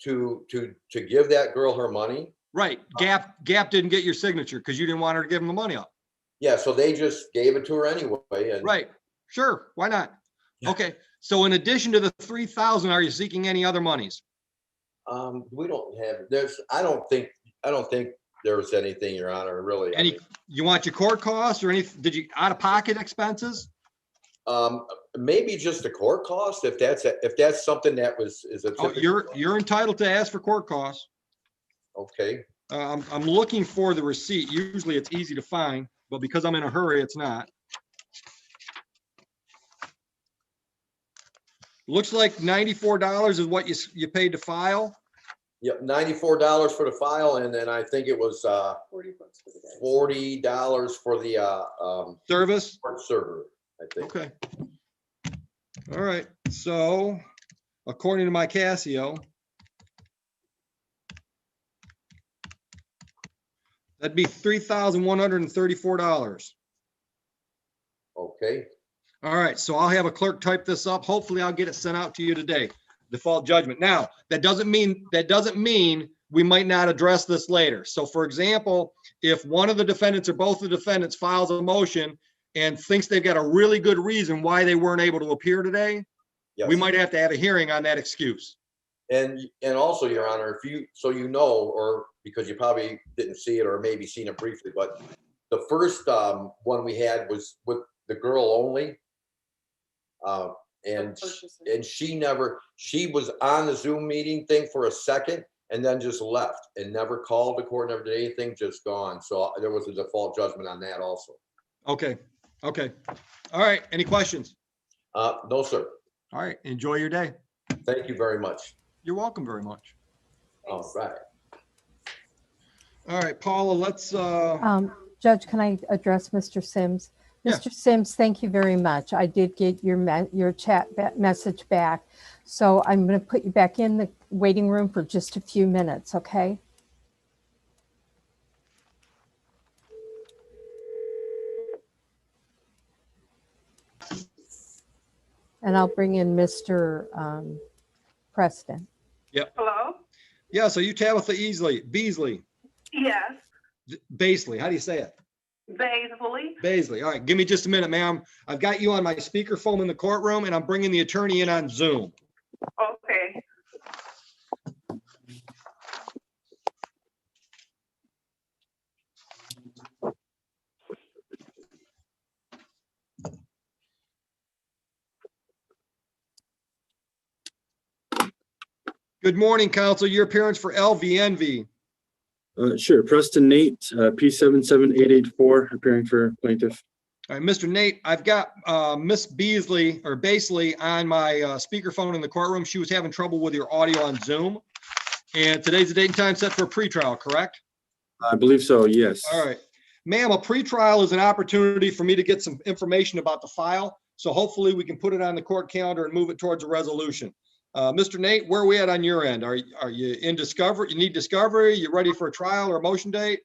to give that girl her money. Right. Gap didn't get your signature because you didn't want her to give them the money up. Yeah. So they just gave it to her anyway. And right. Sure. Why not? Yeah. Okay. So in addition to the 3,000, are you seeking any other monies? We don't have. I don't think there's anything, Your Honor. Really. You want your court costs or any? Did you out of pocket expenses? Maybe just the court cost, if that's something that is a. Oh, you're entitled to ask for court costs. Okay. I'm looking for the receipt. Usually it's easy to find, but because I'm in a hurry, it's not. Looks like $94 is what you paid to file. Yep, $94 for the file, and then I think it was $40 for the service server. I think. Okay. All right. So, according to my Casio, that'd be $3,134. Okay. All right. So I'll have a clerk type this up. Hopefully, I'll get it sent out to you today. Default judgment. Now, that doesn't mean we might not address this later. So, for example, if one of the defendants or both the defendants files a motion and thinks they've got a really good reason why they weren't able to appear today, yes, we might have to have a hearing on that excuse. And also, Your Honor, or because you probably didn't see it or maybe seen it briefly, but The first one we had was with the girl only. And she was on the Zoom meeting thing for a second and then just left and never called the court, never did anything, just gone. So there was a default judgment on that also. Okay. Okay. All right. Any questions? No, sir. All right. Enjoy your day. Thank you very much. You're welcome very much. All right. All right, Paula, let's, Judge, can I address Mr. Sims? Yeah. Mr. Sims, thank you very much. I did get your chat message back. So I'm going to put you back in the waiting room for just a few minutes, okay? And I'll bring in Mr. Preston. Yep. Hello? Yeah, so you Tabitha Beasley, Yes, Basley, how do you say it? Basley. Basley. All right, give me just a minute, ma'am. I've got you on my speakerphone in the courtroom and I'm bringing the attorney in on Zoom. Okay. Good morning, counsel. Your appearance for LVNV. Sure. Preston Nate, P77884, appearing for plaintiff. All right, Mr. Nate, I've got Miss Beasley or Basley on my speakerphone in the courtroom. She was having trouble with your audio on Zoom. And today's the date and time set for a pretrial, correct? I believe so, yes. All right. Ma'am, a pretrial is an opportunity for me to get some information about the file. So hopefully we can put it on the court calendar and move it towards a resolution. Mr. Nate, where are we at on your end? Are you in discovery? You need discovery? You ready for a trial or a motion date?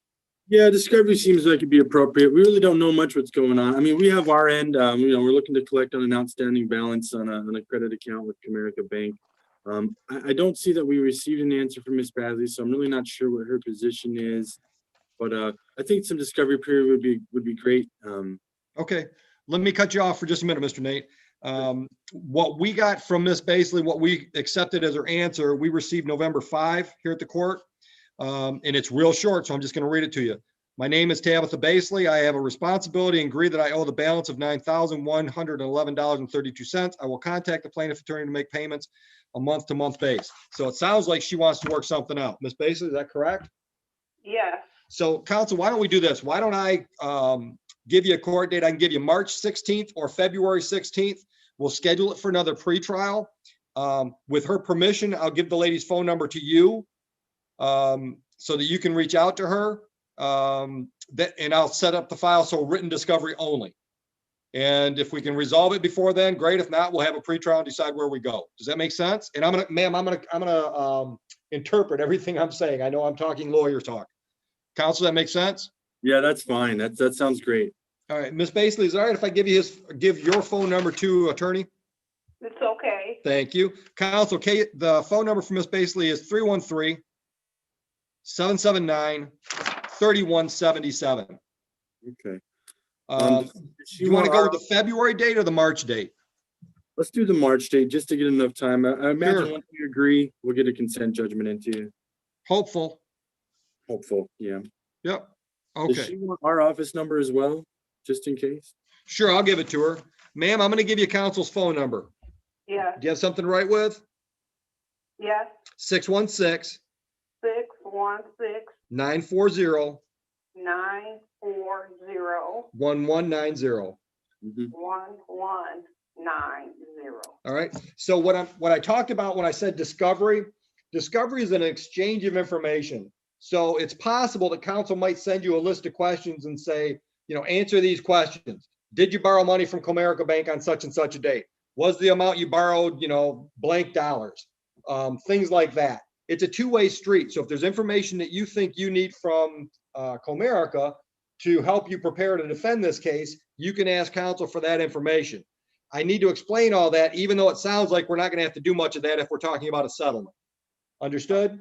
Yeah, discovery seems like it'd be appropriate. We really don't know much what's going on. I mean, we have our end, we're looking to collect on an outstanding balance on a credit account with Comerica Bank. I don't see that we received an answer from Ms. Bradley, so I'm really not sure what her position is. But I think some discovery period would be great. Okay, let me cut you off for just a minute, Mr. Nate. What we got from Miss Basley, what we accepted as her answer, we received November 5 here at the court. And it's real short, so I'm just going to read it to you. My name is Tabitha Basley. I have a responsibility and agree that I owe the balance of $9,111.32. I will contact the plaintiff attorney to make payments a month-to-month base. So it sounds like she wants to work something out. Miss Basley, is that correct? Yes. So counsel, why don't we do this? Why don't I give you a court date? I can give you March 16th or February 16th. We'll schedule it for another pretrial. With her permission, I'll give the lady's phone number to you so that you can reach out to her. And I'll set up the file so written discovery only. And if we can resolve it before then, great. If not, we'll have a pretrial and decide where we go. Does that make sense? And I'm gonna interpret everything I'm saying. I know I'm talking lawyer talk. Counsel, that makes sense? Yeah, that's fine. That sounds great. All right, Miss Basley, is it all right if I give your phone number to attorney? It's okay. Thank you. Counsel, the phone number for Miss Basley is 313-779-3177. Okay. Do you want to go with the February date or the March date? Let's do the March date just to get enough time. I imagine Sure. once we agree, we'll get a consent judgment into you. Hopeful. Yeah. Yep. Does Okay. she want our office number as well, just in case? Sure, I'll give it to her. Ma'am, I'm going to give you counsel's phone number. Yeah. Do you have something to write with? Yes. 616 616 940 940 1190. 1190. All right. So what I talked about when I said discovery is an exchange of information. So it's possible that counsel might send you a list of questions and say, answer these questions. Did you borrow money from Comerica Bank on such and such a date? Was the amount you borrowed, blank dollars? Things like that. It's a two-way street. So if there's information that you think you need from Comerica to help you prepare to defend this case, you can ask counsel for that information. I need to explain all that, even though it sounds like we're not going to have to do much of that if we're talking about a settlement. Understood?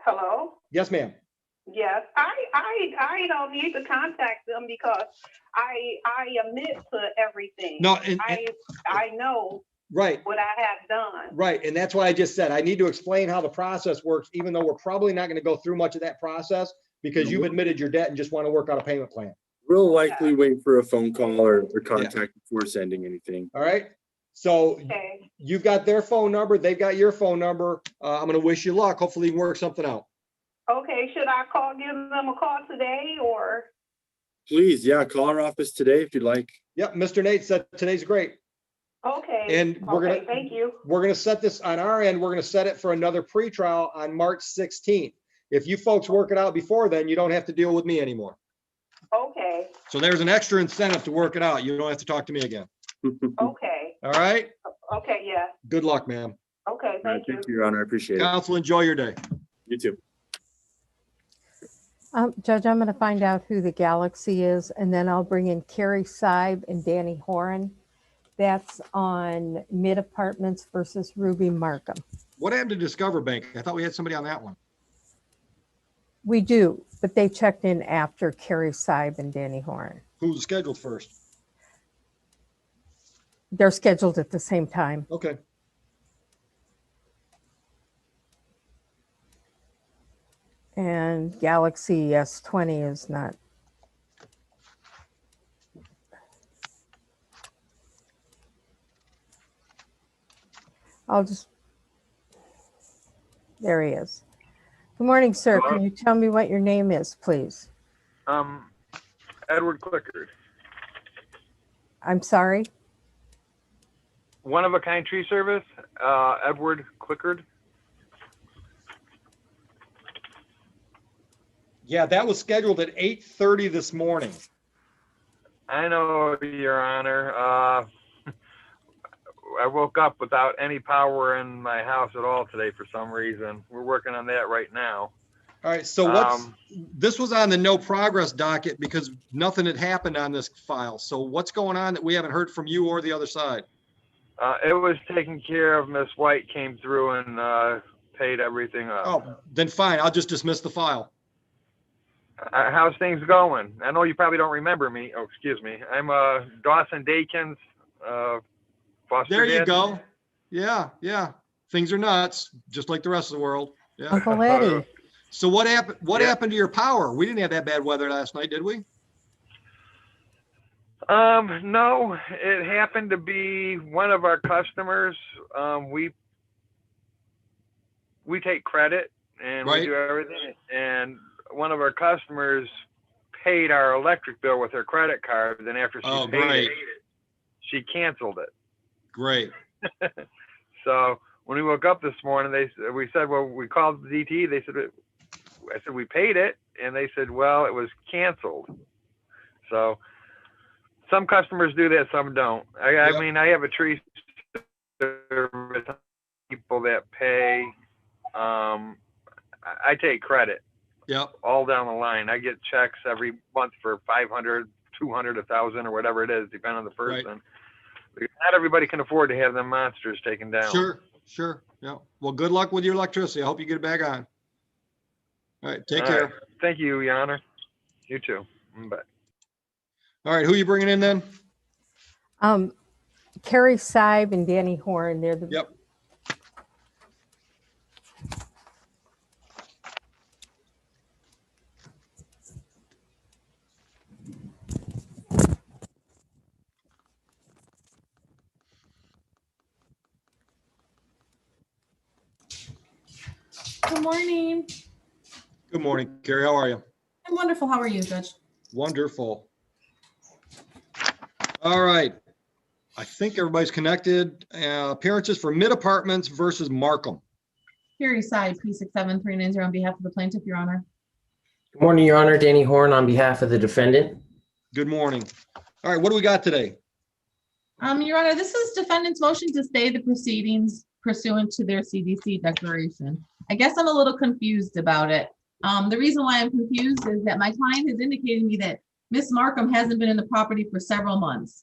Hello? Yes, ma'am. Yes. I don't need to contact them because I admit to everything. No, I know right what I have done. Right. And that's what I just said. I need to explain how the process works, even though we're probably not going to go through much of that process. because you've admitted your debt and just want to work out a payment plan. We'll likely wait for a phone call or contact before sending anything. All right. So Okay. you've got their phone number. They've got your phone number. I'm going to wish you luck. Hopefully you can work something out. Okay, should I give them a call today or? Please, yeah, call our office today if you'd like. Yep. Mr. Nate said today's great. Okay. And Okay, thank you. We're going to set this on our end. We're going to set it for another pretrial on March 16th. If you folks work it out before then, you don't have to deal with me anymore. Okay, So there's an extra incentive to work it out. You don't have to talk to me again. okay, All right. okay, yeah, Good luck, ma'am. okay, thank you. Thank you, Your Honor. I appreciate it. Counsel, enjoy your day. You too. Judge, I'm going to find out who the Galaxy is, and then I'll bring in Carrie Seib and Danny Horan. That's on Mid Apartments versus Ruby Markham. What happened to Discover Bank? I thought we had somebody on that one. We do, but they checked in after Carrie Seib and Danny Horan. Who's scheduled first? They're scheduled at the same time. Okay. And Galaxy S20 is not. There he is. Good morning, sir. Hello? Can you tell me what your name is, please? Edward Clickard. I'm sorry. One of a kind tree service, Edward Clickard. Yeah, that was scheduled at 8:30 this morning. I know, Your Honor. I woke up without any power in my house at all today for some reason. We're working on that right now. All right, so this was on the no progress docket because nothing had happened on this file. So what's going on that we haven't heard from you or the other side? It was taken care of. Miss White came through and paid everything up. Oh, then fine. I'll just dismiss the file. How's things going? I know you probably don't remember me. Oh, excuse me. I'm Dawson Dakins, foster There you dad. go. Yeah, yeah. Things are nuts, just like the rest of the world. Yeah. Uncle Eddie. So what happened? What happened to your power? We didn't have that bad weather last night, did we? No, it happened to be one of our customers. We take credit and we do everything. And one of our customers paid our electric bill with her credit card. Then after she paid it, she canceled it. Great. So when we woke up this morning, we said, well, we called the DT. They said, I said, we paid it. And they said, well, it was canceled. So some customers do that, some don't. I mean, I have a tree service people that pay. I take credit. Yep. All down the line. I get checks every month for 500, 200, 1,000, or whatever it is, depending on the person. Because not everybody can afford to have them monsters taken down. Sure, sure. Yeah. Well, good luck with your electricity. I hope you get it back on. All right. Take care. Right. Thank you, Your Honor. You too. Bye. All right. Who are you bringing in then? Carrie Seib and Danny Horan. They're the. Yep. Good morning. Good morning, Carrie. How are you? I'm wonderful. How are you, Judge? Wonderful. All right. I think everybody's connected. Appearances for Mid Apartments versus Markham. Carrie Seib, P67390 on behalf of the plaintiff, Your Honor. Good morning, Your Honor. Danny Horn on behalf of the defendant. Good morning. All right. What do we got today? Your Honor, this is defendant's motion to stay the proceedings pursuant to their CDC declaration. I guess I'm a little confused about it. The reason why I'm confused is that my client has indicated to me that Miss Markham hasn't been in the property for several months.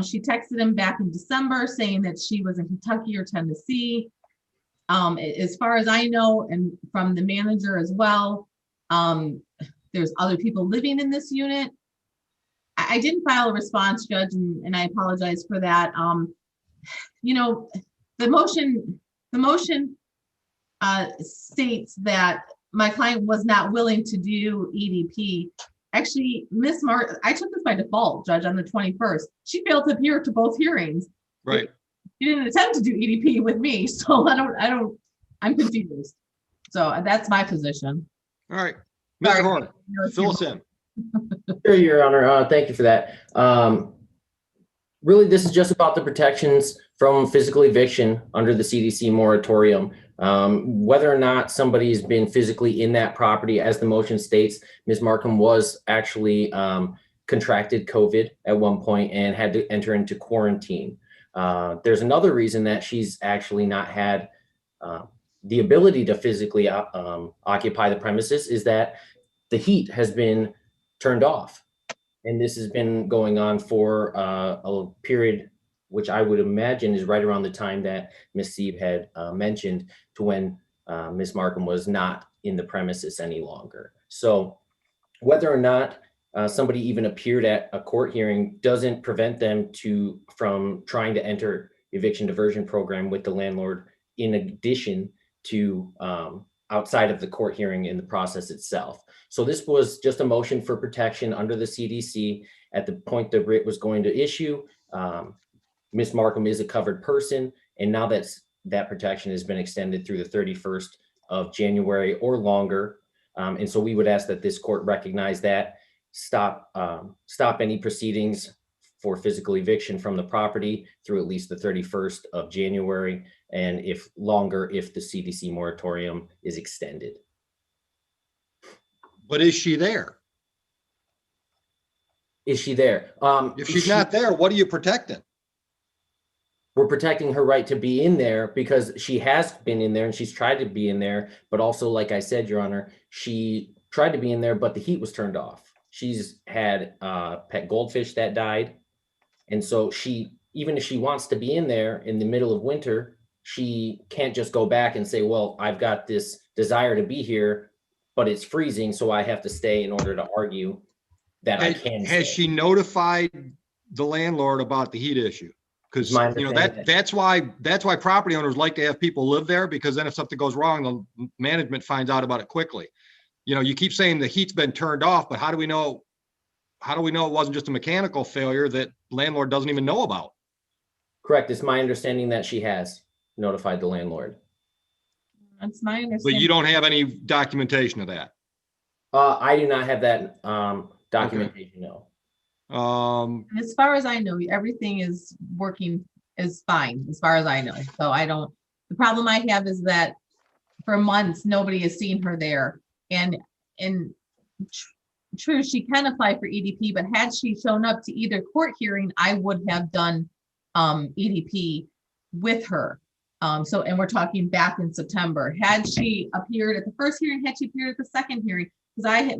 She texted him back in December saying that she was in Kentucky or Tennessee. As far as I know, and from the manager as well, there's other people living in this unit. I didn't file a response, Judge, and I apologize for that. You know, the motion states that my client was not willing to do EDP. Actually, I took this by default, Judge, on the 21st. She failed to appear to both hearings. Right. She didn't attempt to do EDP with me, so I'm confused. So that's my position. All right. Sorry. Mr. Horn, fill us in. Sure, Your Honor. Thank you for that. Really, this is just about the protections from physical eviction under the CDC moratorium. Whether or not somebody's been physically in that property, as the motion states, Ms. Markham was actually contracted COVID at one point and had to enter into quarantine. There's another reason that she's actually not had the ability to physically occupy the premises is that the heat has been turned off. And this has been going on for a period, which I would imagine is right around the time that Ms. Sieb had mentioned, to when Ms. Markham was not in the premises any longer. So whether or not somebody even appeared at a court hearing doesn't prevent them from trying to enter eviction diversion program with the landlord, in addition to outside of the court hearing in the process itself. So this was just a motion for protection under the CDC. At the point the writ was going to issue, Ms. Markham is a covered person, and now that protection has been extended through the 31st of January or longer. And so we would ask that this court recognize that, stop any proceedings for physical eviction from the property through at least the 31st of January, and if longer, if the CDC moratorium is extended. But is she there? Is she there? If she's not there, what are you protecting? We're protecting her right to be in there because she has been in there and she's tried to be in there. But also, like I said, Your Honor, she tried to be in there, but the heat was turned off. She's had pet goldfish that died. And so even if she wants to be in there in the middle of winter, she can't just go back and say, well, I've got this desire to be here, but it's freezing, so I have to stay in order to argue that I can. Has she notified the landlord about the heat issue? Because that's why property owners like to have people live there, because then if something goes wrong, the management finds out about it quickly. You keep saying the heat's been turned off, but how do we know it wasn't just a mechanical failure that landlord doesn't even know about? Correct. It's my understanding that she has notified the landlord. That's my understanding. But you don't have any documentation of that? I do not have that documentation, okay. No. As far as I know, everything is fine, as far as I know. So the problem I have is that for months, nobody has seen her there. And true, she can apply for EDP, but had she shown up to either court hearing, I would have done EDP with her. And we're talking back in September. Had she appeared at the first hearing, had she appeared at the second hearing, because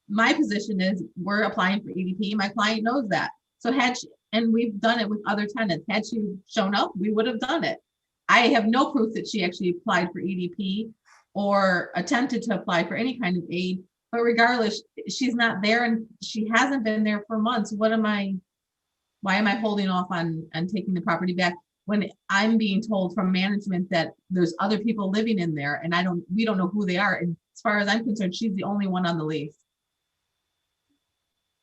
my position is we're applying for EDP. My client knows that. So and we've done it with other tenants. Had she shown up, we would have done it. I have no proof that she actually applied for EDP or attempted to apply for any kind of aid. But regardless, she's not there and she hasn't been there for months. Why am I holding off on taking the property back when I'm being told from management that there's other people living in there and we don't know who they are. And as far as I'm concerned, she's the only one on the lease.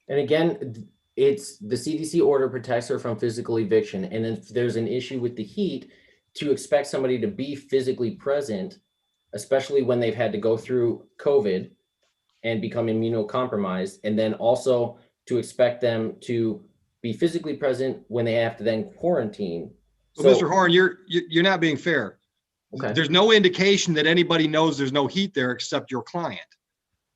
And again, it's the CDC order protects her from physical eviction. And if there's an issue with the heat, to expect somebody to be physically present, especially when they've had to go through COVID and become immunocompromised, and then also to expect them to be physically present when they have to then quarantine. Well, Mr. Horn, you're not being fair. Okay. There's no indication that anybody knows there's no heat there except your client.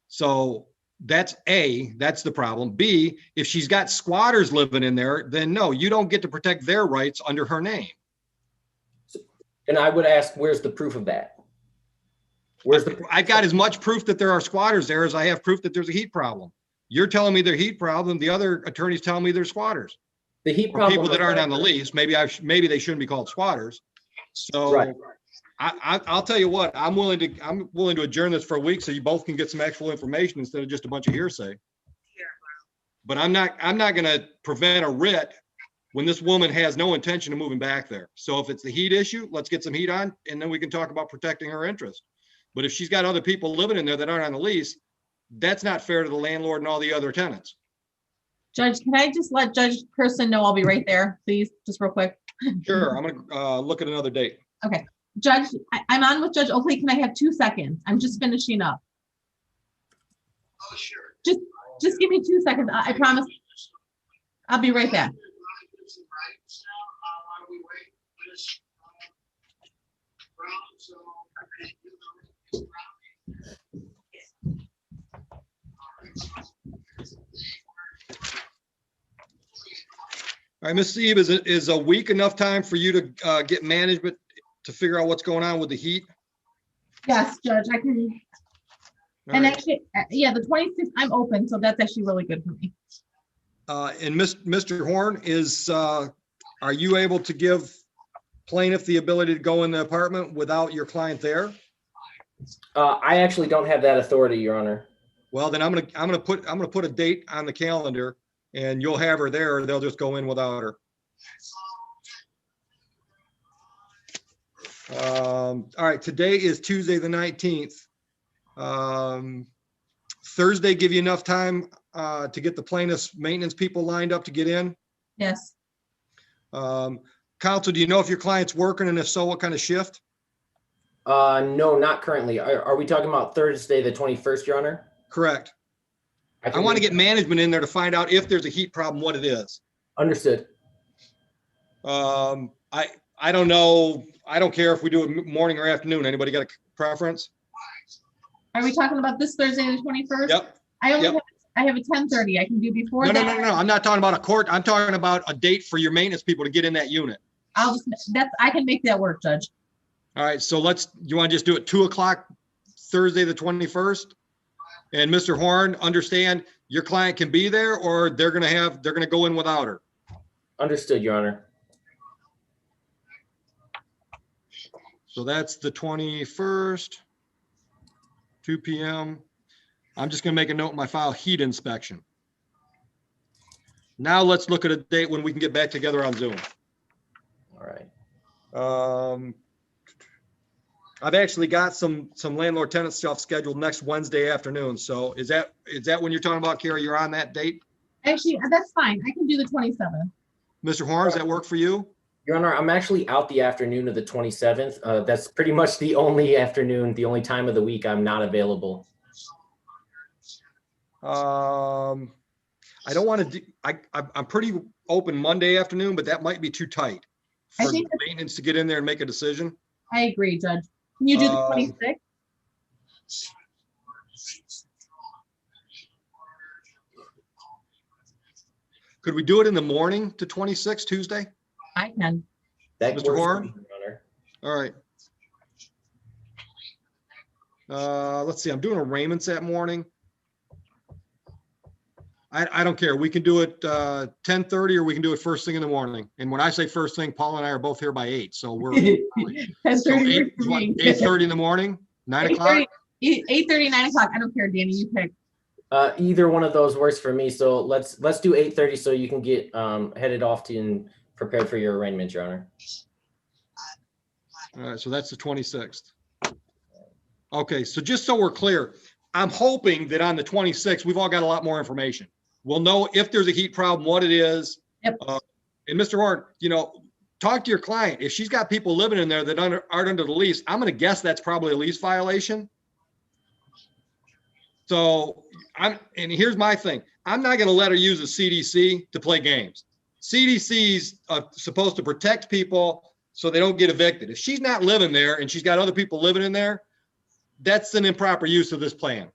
So that's A, that's the problem. B, if she's got squatters living in there, then no, you don't get to protect their rights under her name. And I would ask, where's the proof of that? I've got as much proof that there are squatters there as I have proof that there's a heat problem. You're telling me there's a heat problem. The other attorneys tell me there's squatters. The heat or problem. People that aren't on the lease. Maybe they shouldn't be called squatters. So right. I'll tell you what, I'm willing to adjourn this for a week so you both can get some actual information instead of just a bunch of hearsay. But I'm not going to prevent a writ when this woman has no intention of moving back there. So if it's the heat issue, let's get some heat on, and then we can talk about protecting her interest. But if she's got other people living in there that aren't on the lease, that's not fair to the landlord and all the other tenants. Judge, can I just let Judge Person know I'll be right there, please, just real quick? Sure, I'm gonna look at another date. Okay, Judge, I'm on with Judge Oakley. Can I have 2 seconds? I'm just finishing up. Oh, sure. Just give me 2 seconds. I promise. I'll be right back. All right, Ms. Steve, is a week enough time for you to get management to figure out what's going on with the heat? Yes, Judge, I can. All And right. actually, yeah, the 26th, I'm open, so that's actually really good for me. And Mr. Horn, are you able to give plaintiff the ability to go in the apartment without your client there? I actually don't have that authority, Your Honor. Well, then I'm gonna put a date on the calendar, and you'll have her there, or they'll just go in without her. All right, today is Tuesday, the 19th. Thursday, give you enough time to get the plaintiff's maintenance people lined up to get in? Yes. Counsel, do you know if your client's working, and if so, what kind of shift? No, not currently. Are we talking about Thursday, the 21st, Your Honor? Correct. I want to get management in there to find out if there's a heat problem, what it is. Understood. I don't know. I don't care if we do it morning or afternoon. Anybody got a preference? Are we talking about this Thursday, the 21st? Yep. I have a 10:30. I can do before No, that. no. I'm not talking about a court. I'm talking about a date for your maintenance people to get in that unit. I can make that work, Judge. All right, so you want to just do it 2 o'clock Thursday, the 21st? And Mr. Horn, understand your client can be there, or they're gonna go in without her. Understood, Your Honor. So that's the 21st, 2 p.m. I'm just gonna make a note in my file, heat inspection. Now let's look at a date when we can get back together on Zoom. All right. I've actually got some landlord tenant stuff scheduled next Wednesday afternoon. So is that when you're talking about, Carrie, you're on that date? Actually, that's fine. I can do the 27th. Mr. Horn, does that work for you? Your Honor, I'm actually out the afternoon of the 27th. That's pretty much the only afternoon, the only time of the week I'm not available. I don't want to do, I'm pretty open Monday afternoon, but that might be too tight for the maintenance to get in there and make a decision. I agree, Judge. Can you do the 26th? Could we do it in the morning to 26 Tuesday? I can. Mr. Horn? All right. Let's see, I'm doing arraignments that morning. I don't care. We can do it 10:30 or we can do it first thing in the morning. And when I say first thing, Paul and I are both here by 8. So we're 8:30 in the morning, 9 o'clock. 8:30, 9 o'clock. I don't care, Danny. You pick. Either one of those works for me. So let's do 8:30 so you can get headed off to and prepared for your arraignment, Your Honor. All right, so that's the 26th. Okay, so just so we're clear, I'm hoping that on the 26th, we've all got a lot more information. We'll know if there's a heat problem, what it is. Yep. And Mr. Horn, talk to your client. If she's got people living in there that aren't under the lease, I'm going to guess that's probably a lease violation. So and here's my thing. I'm not going to let her use the CDC to play games. CDC's supposed to protect people so they don't get evicted. If she's not living there and she's got other people living in there, that's an improper use of this plan.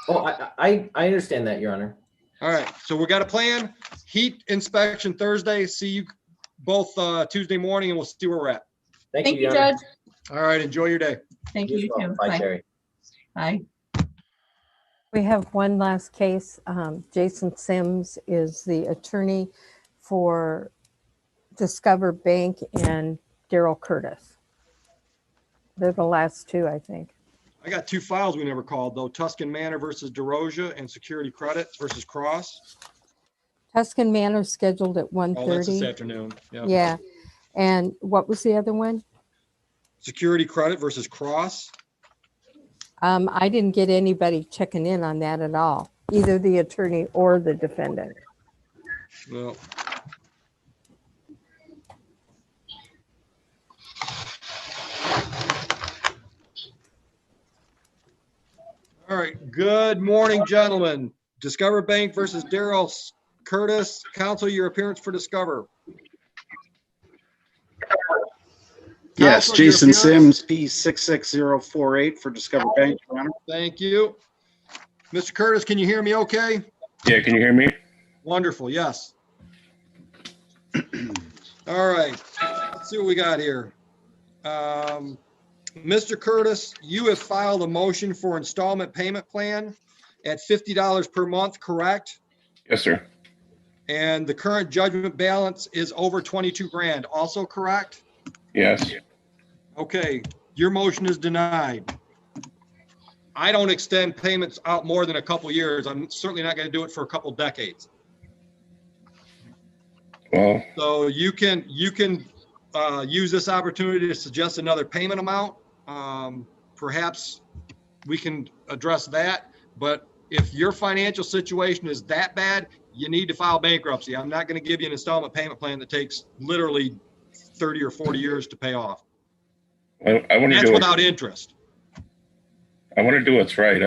Oh, I understand that, Your Honor. All right, so we got a plan. Heat inspection Thursday. See you both Tuesday morning, and we'll see where we're at. Thank you, Your Honor. Judge. All right, enjoy your day. Thank you, you too. Bye, Carrie. Bye. We have one last case. Jason Sims is the attorney for Discover Bank and Daryl Curtis. They're the last two, I think. I got two files we never called, though. Tuscan Manor versus DeRosa and Security Credit versus Cross. Tuscan Manor scheduled at 1:30. Oh, that's this afternoon. Yeah. And what was the other one? Security Credit versus Cross. I didn't get anybody checking in on that at all, either the attorney or the defendant. Well. All right, good morning, gentlemen. Discover Bank versus Daryl Curtis. Counsel, your appearance for Discover. Yes, Counsel, your Jason appearance. Sims, P66048 for Discover Bank, Your Honor. Thank you. Mr. Curtis, can you hear me okay? Yeah, can you hear me? Wonderful, yes. All right, let's see what we got here. Mr. Curtis, you have filed a motion for installment payment plan at $50 per month, correct? Yes, sir. And the current judgment balance is over 22 grand, also correct? Yes. Okay, your motion is denied. I don't extend payments out more than a couple years. I'm certainly not going to do it for a couple decades. Well, So you can use this opportunity to suggest another payment amount. Perhaps we can address that. But if your financial situation is that bad, you need to file bankruptcy. I'm not going to give you an installment payment plan that takes literally 30 or 40 years to pay off. I want to That's do without it. interest. I want to do what's right.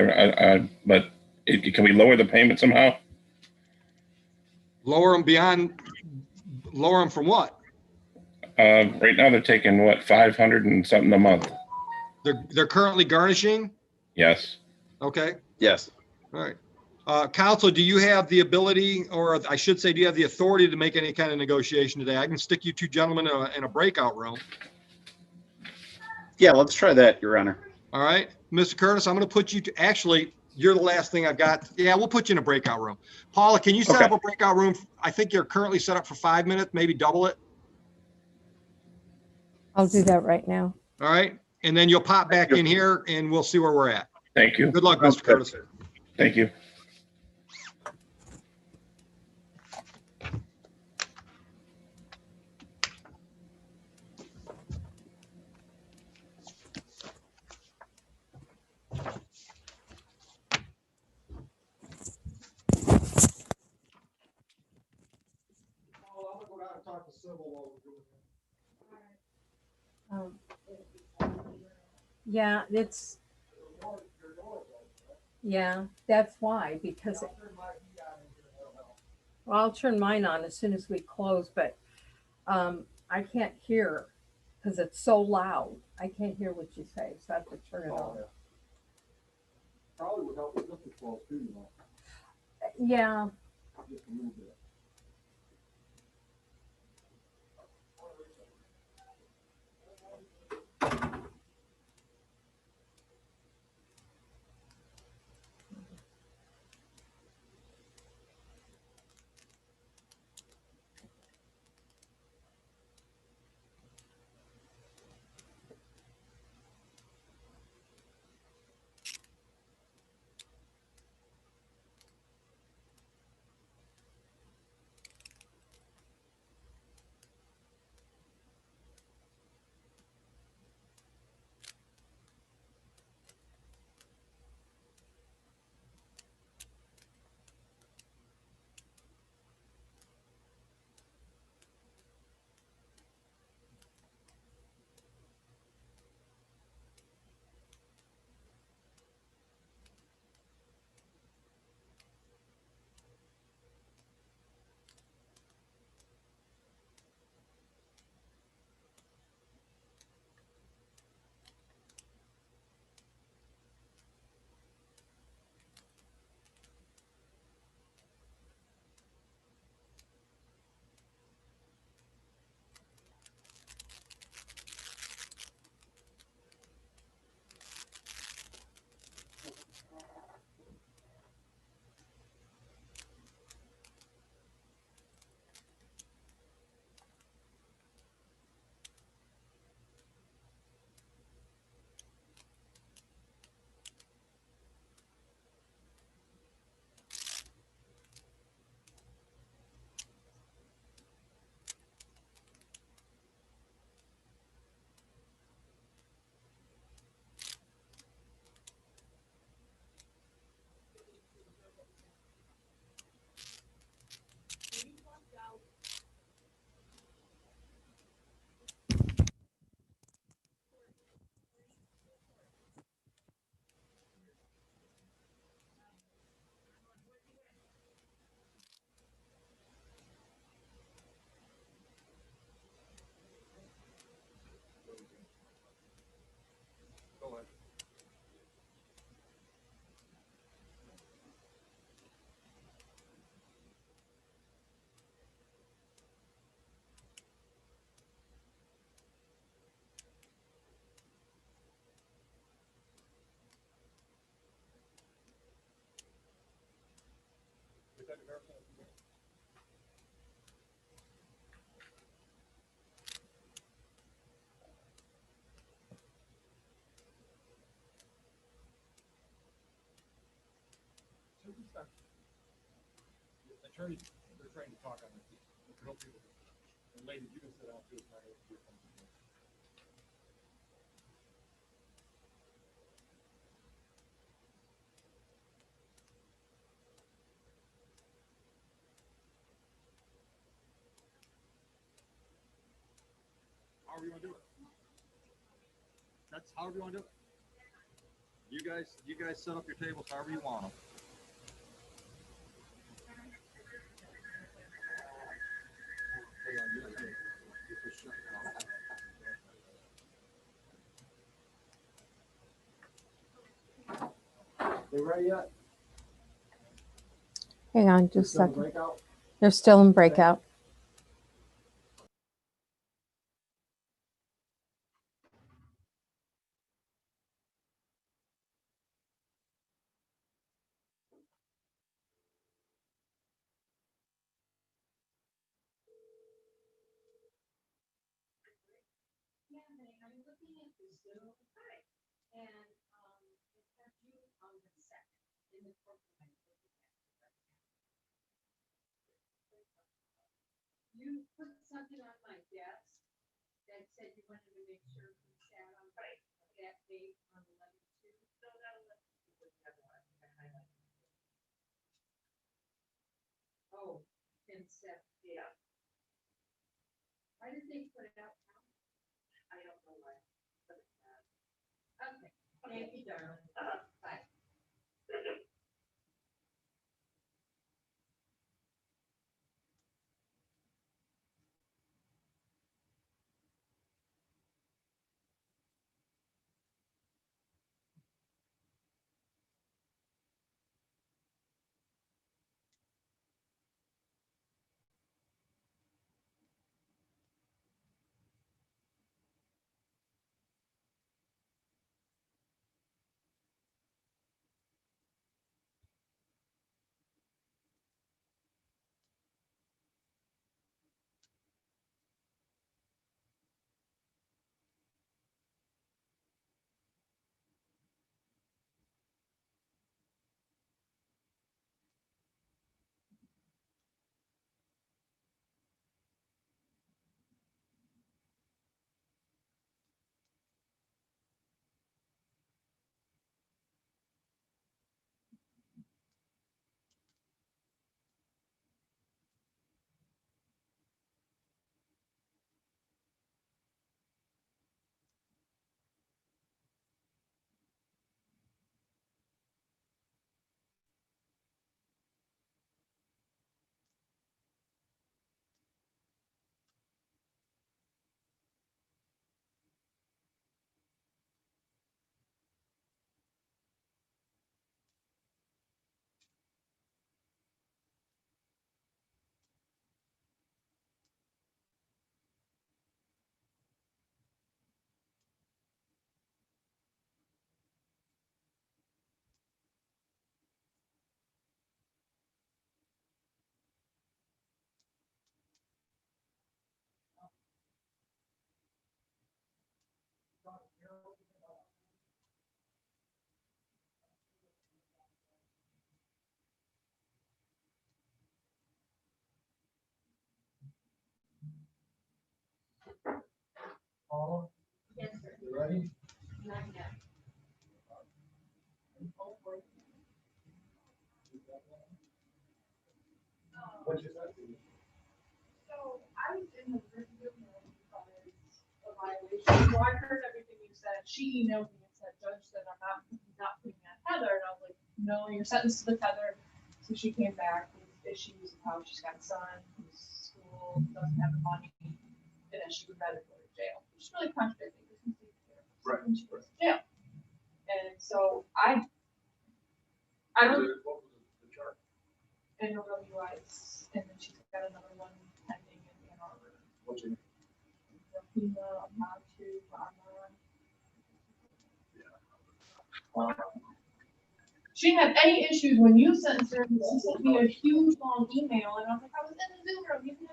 But can we lower the payment somehow? Lower them from what? Right now they're taking what, 500 and something a month. They're currently garnishing? Yes. Okay. Yes. All right. Counsel, do you have the ability, or I should say, do you have the authority to make any kind of negotiation today? I can stick you two gentlemen in a breakout room. Yeah, let's try that, Your Honor. All right. Mr. Curtis, I'm going to put you to, actually, you're the last thing I've got. Yeah, we'll put you in a breakout room. Paula, can you set up a breakout room? I think you're currently set up for 5 minutes, maybe double it. I'll do that right now. All right. And then you'll pop back in here and we'll see where we're at. Thank you. Good luck, Mr. Curtis. Thank you. Yeah, that's why, because well, I'll turn mine on as soon as we close, but I can't hear because it's so loud. I can't hear what you say, so I have to turn it on. Probably would help with the 12 too, you know. Yeah. Just a little bit. Attorneys, they're trying to talk on it. And ladies, you can sit down too. It's not gonna be a problem. However you want to do it. That's however you want to do it. You guys set up your tables however you want them. They ready yet? Hang on just a Still in second. breakout? They're still in breakout. You put something on my desk that said you wanted to make sure we sat on that date on 11/2. No, not 11/2. Oh, 10/7. Yeah. Why did they put it out now? I don't know why. But okay. Thank you, darling. Bye. Paula? Yes, sir. You ready? Not yet. What'd you say? So I was in the room because of violation. So I heard everything you said. She emailed me and said, Judge said I'm not putting on tether. And I was like, no, you're sentenced to the tether. So she came back with issues of how she's got a son whose school doesn't have the money, and then she would rather go to jail. Which is really contradicting because he's taking care of herself Right. when she goes to jail. And so I don't What was the charge? NOWIs, and then she's got another one pending in Ann Arbor. What's your name? Rafina Matu Rahman. she had any issues when you sent her, she sent me a huge long email and I was like, I was in the Zoom room. You can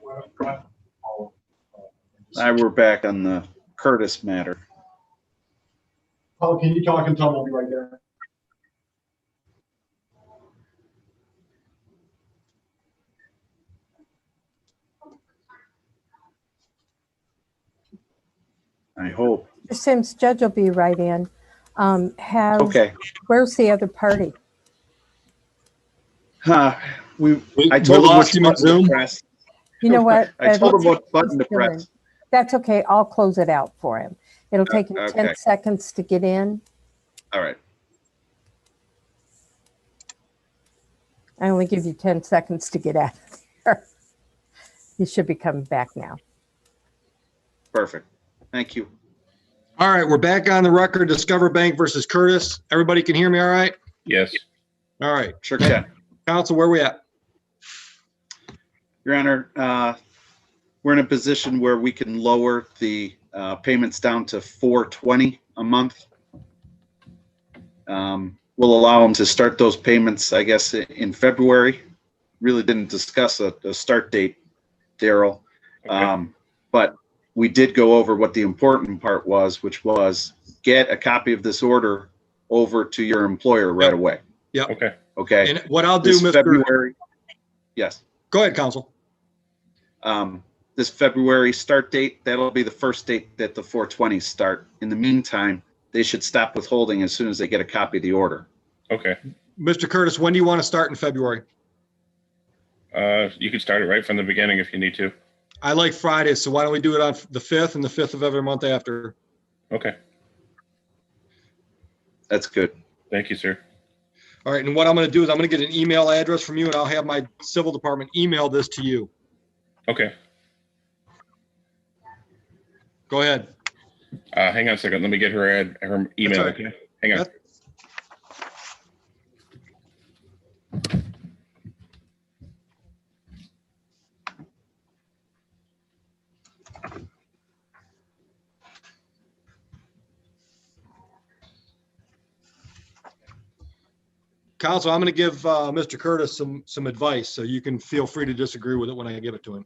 have We're back on the Curtis matter. Oh, can you talk and tell me right there? I hope. Mr. Sims, Judge will be right in. Okay. Where's the other party? I We told him lost which him on button to Zoom. press. You know what? I told him It'll what take- button to he's still in. press. That's okay. I'll close it out for him. It'll take him 10 okay. seconds to get in. All right. I only give you 10 seconds to get out of there. He should be coming back now. Perfect. Thank you. All right, we're back on the record. Discover Bank versus Curtis. Everybody can hear me all right? Yes. All right. Sure can. Counsel, where we at? Your Honor, we're in a position where we can lower the payments down to $420 a month. We'll allow them to start those payments, I guess, in February. Really didn't discuss a start date, Daryl. But we did go over what the important part was, which was get a copy of this order over to your employer right away. Yep. Okay. Okay. And what I'll do, This Mr. February. Yes. Go ahead, Counsel. This February start date, that'll be the first date that the 420s start. In the meantime, they should stop withholding as soon as they get a copy of the order. Okay. Mr. Curtis, when do you want to start in February? You can start it right from the beginning if you need to. I like Fridays, so why don't we do it on the 5th and the 5th of every month after? Okay. That's good. Thank you, sir. All right, and what I'm going to do is I'm going to get an email address from you, and I'll have my civil department email this to you. Okay. Go ahead. Hang on a second. Let me get her email. right. Okay. Hang on. Counsel, I'm going to give Mr. Curtis some advice, so you can feel free to disagree with it when I give it to him.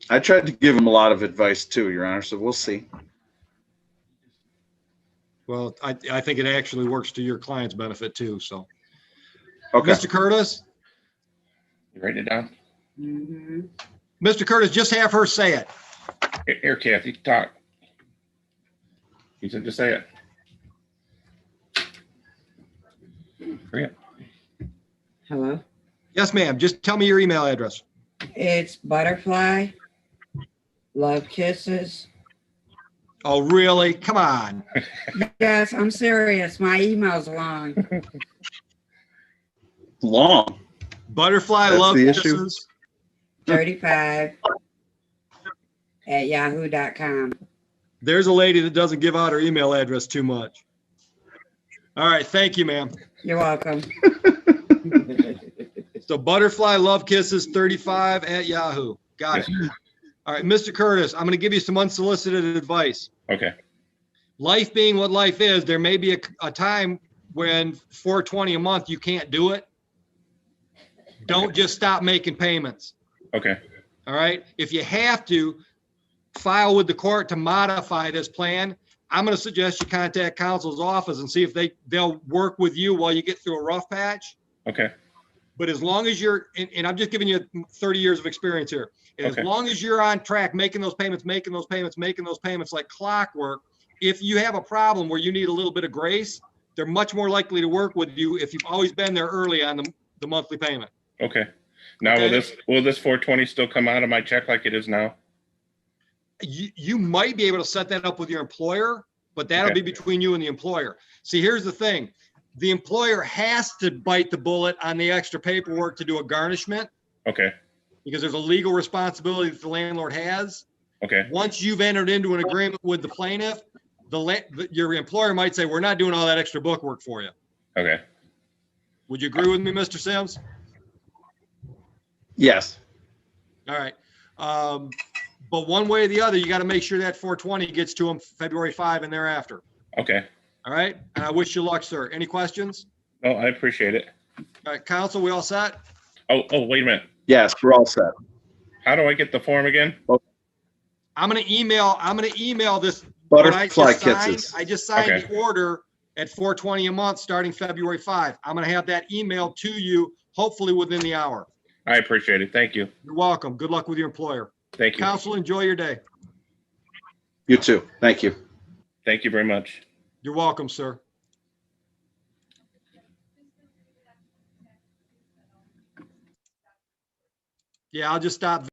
I tried to give him a lot of advice too, Your Honor, so we'll see. Well, I think it actually works to your client's benefit too, so. Okay. Mr. Curtis? You writing it down? Mr. Curtis, just have her say it. Here, Kathy, talk. He said to say it. Hurry up. Hello, Yes, ma'am. Just tell me your email address. it's Butterfly Love Kisses. Oh, really? Come on. Yes, I'm serious. My email's long. Long. Butterfly That's love the issue? kisses. 35 at yahoo.com. There's a lady that doesn't give out her email address too much. All right. Thank you, ma'am. You're welcome. So butterfly love kisses 35 at Yahoo. Got it. All right, Mr. Curtis, I'm going to give you some unsolicited advice. Okay. Life being what life is, there may be a time when $420 a month, you can't do it. Don't just stop making payments. Okay. All right. If you have to file with the court to modify this plan, I'm going to suggest you contact counsel's office and see if they'll work with you while you get through a rough patch. Okay. But as long as you're, and I'm just giving you 30 years of experience here. And Okay. as long as you're on track, making those payments like clockwork, if you have a problem where you need a little bit of grace, they're much more likely to work with you if you've always been there early on the monthly payment. Okay. Now, Okay. will this 420 still come out of my check like it is now? You might be able to set that up with your employer, but that'll Okay. be between you and the employer. See, here's the thing. The employer has to bite the bullet on the extra paperwork to do a garnishment Okay. because there's a legal responsibility that the landlord has. Okay. Once you've entered into an agreement with the plaintiff, your employer might say, we're not doing all that extra book work for you. Okay. Would you agree with me, Mr. Sims? Yes. All right. But one way or the other, you got to make sure that 420 gets to them February 5 and thereafter. Okay. All right, and I wish you luck, sir. Any questions? No, I appreciate it. All right, counsel, we all set? Oh, wait a minute. Yes, we're all set. How do I get the form again? I'm gonna email this. What I Butterfly just signed, kisses. I just signed Okay. the order at $420 a month starting February 5. I'm gonna have that emailed to you, hopefully within the hour. I appreciate it. Thank you. You're welcome. Good luck with your employer. Thank you. Counsel, enjoy your day. You too. Thank you. Thank you very much. You're welcome, sir. Yeah, I'll just stop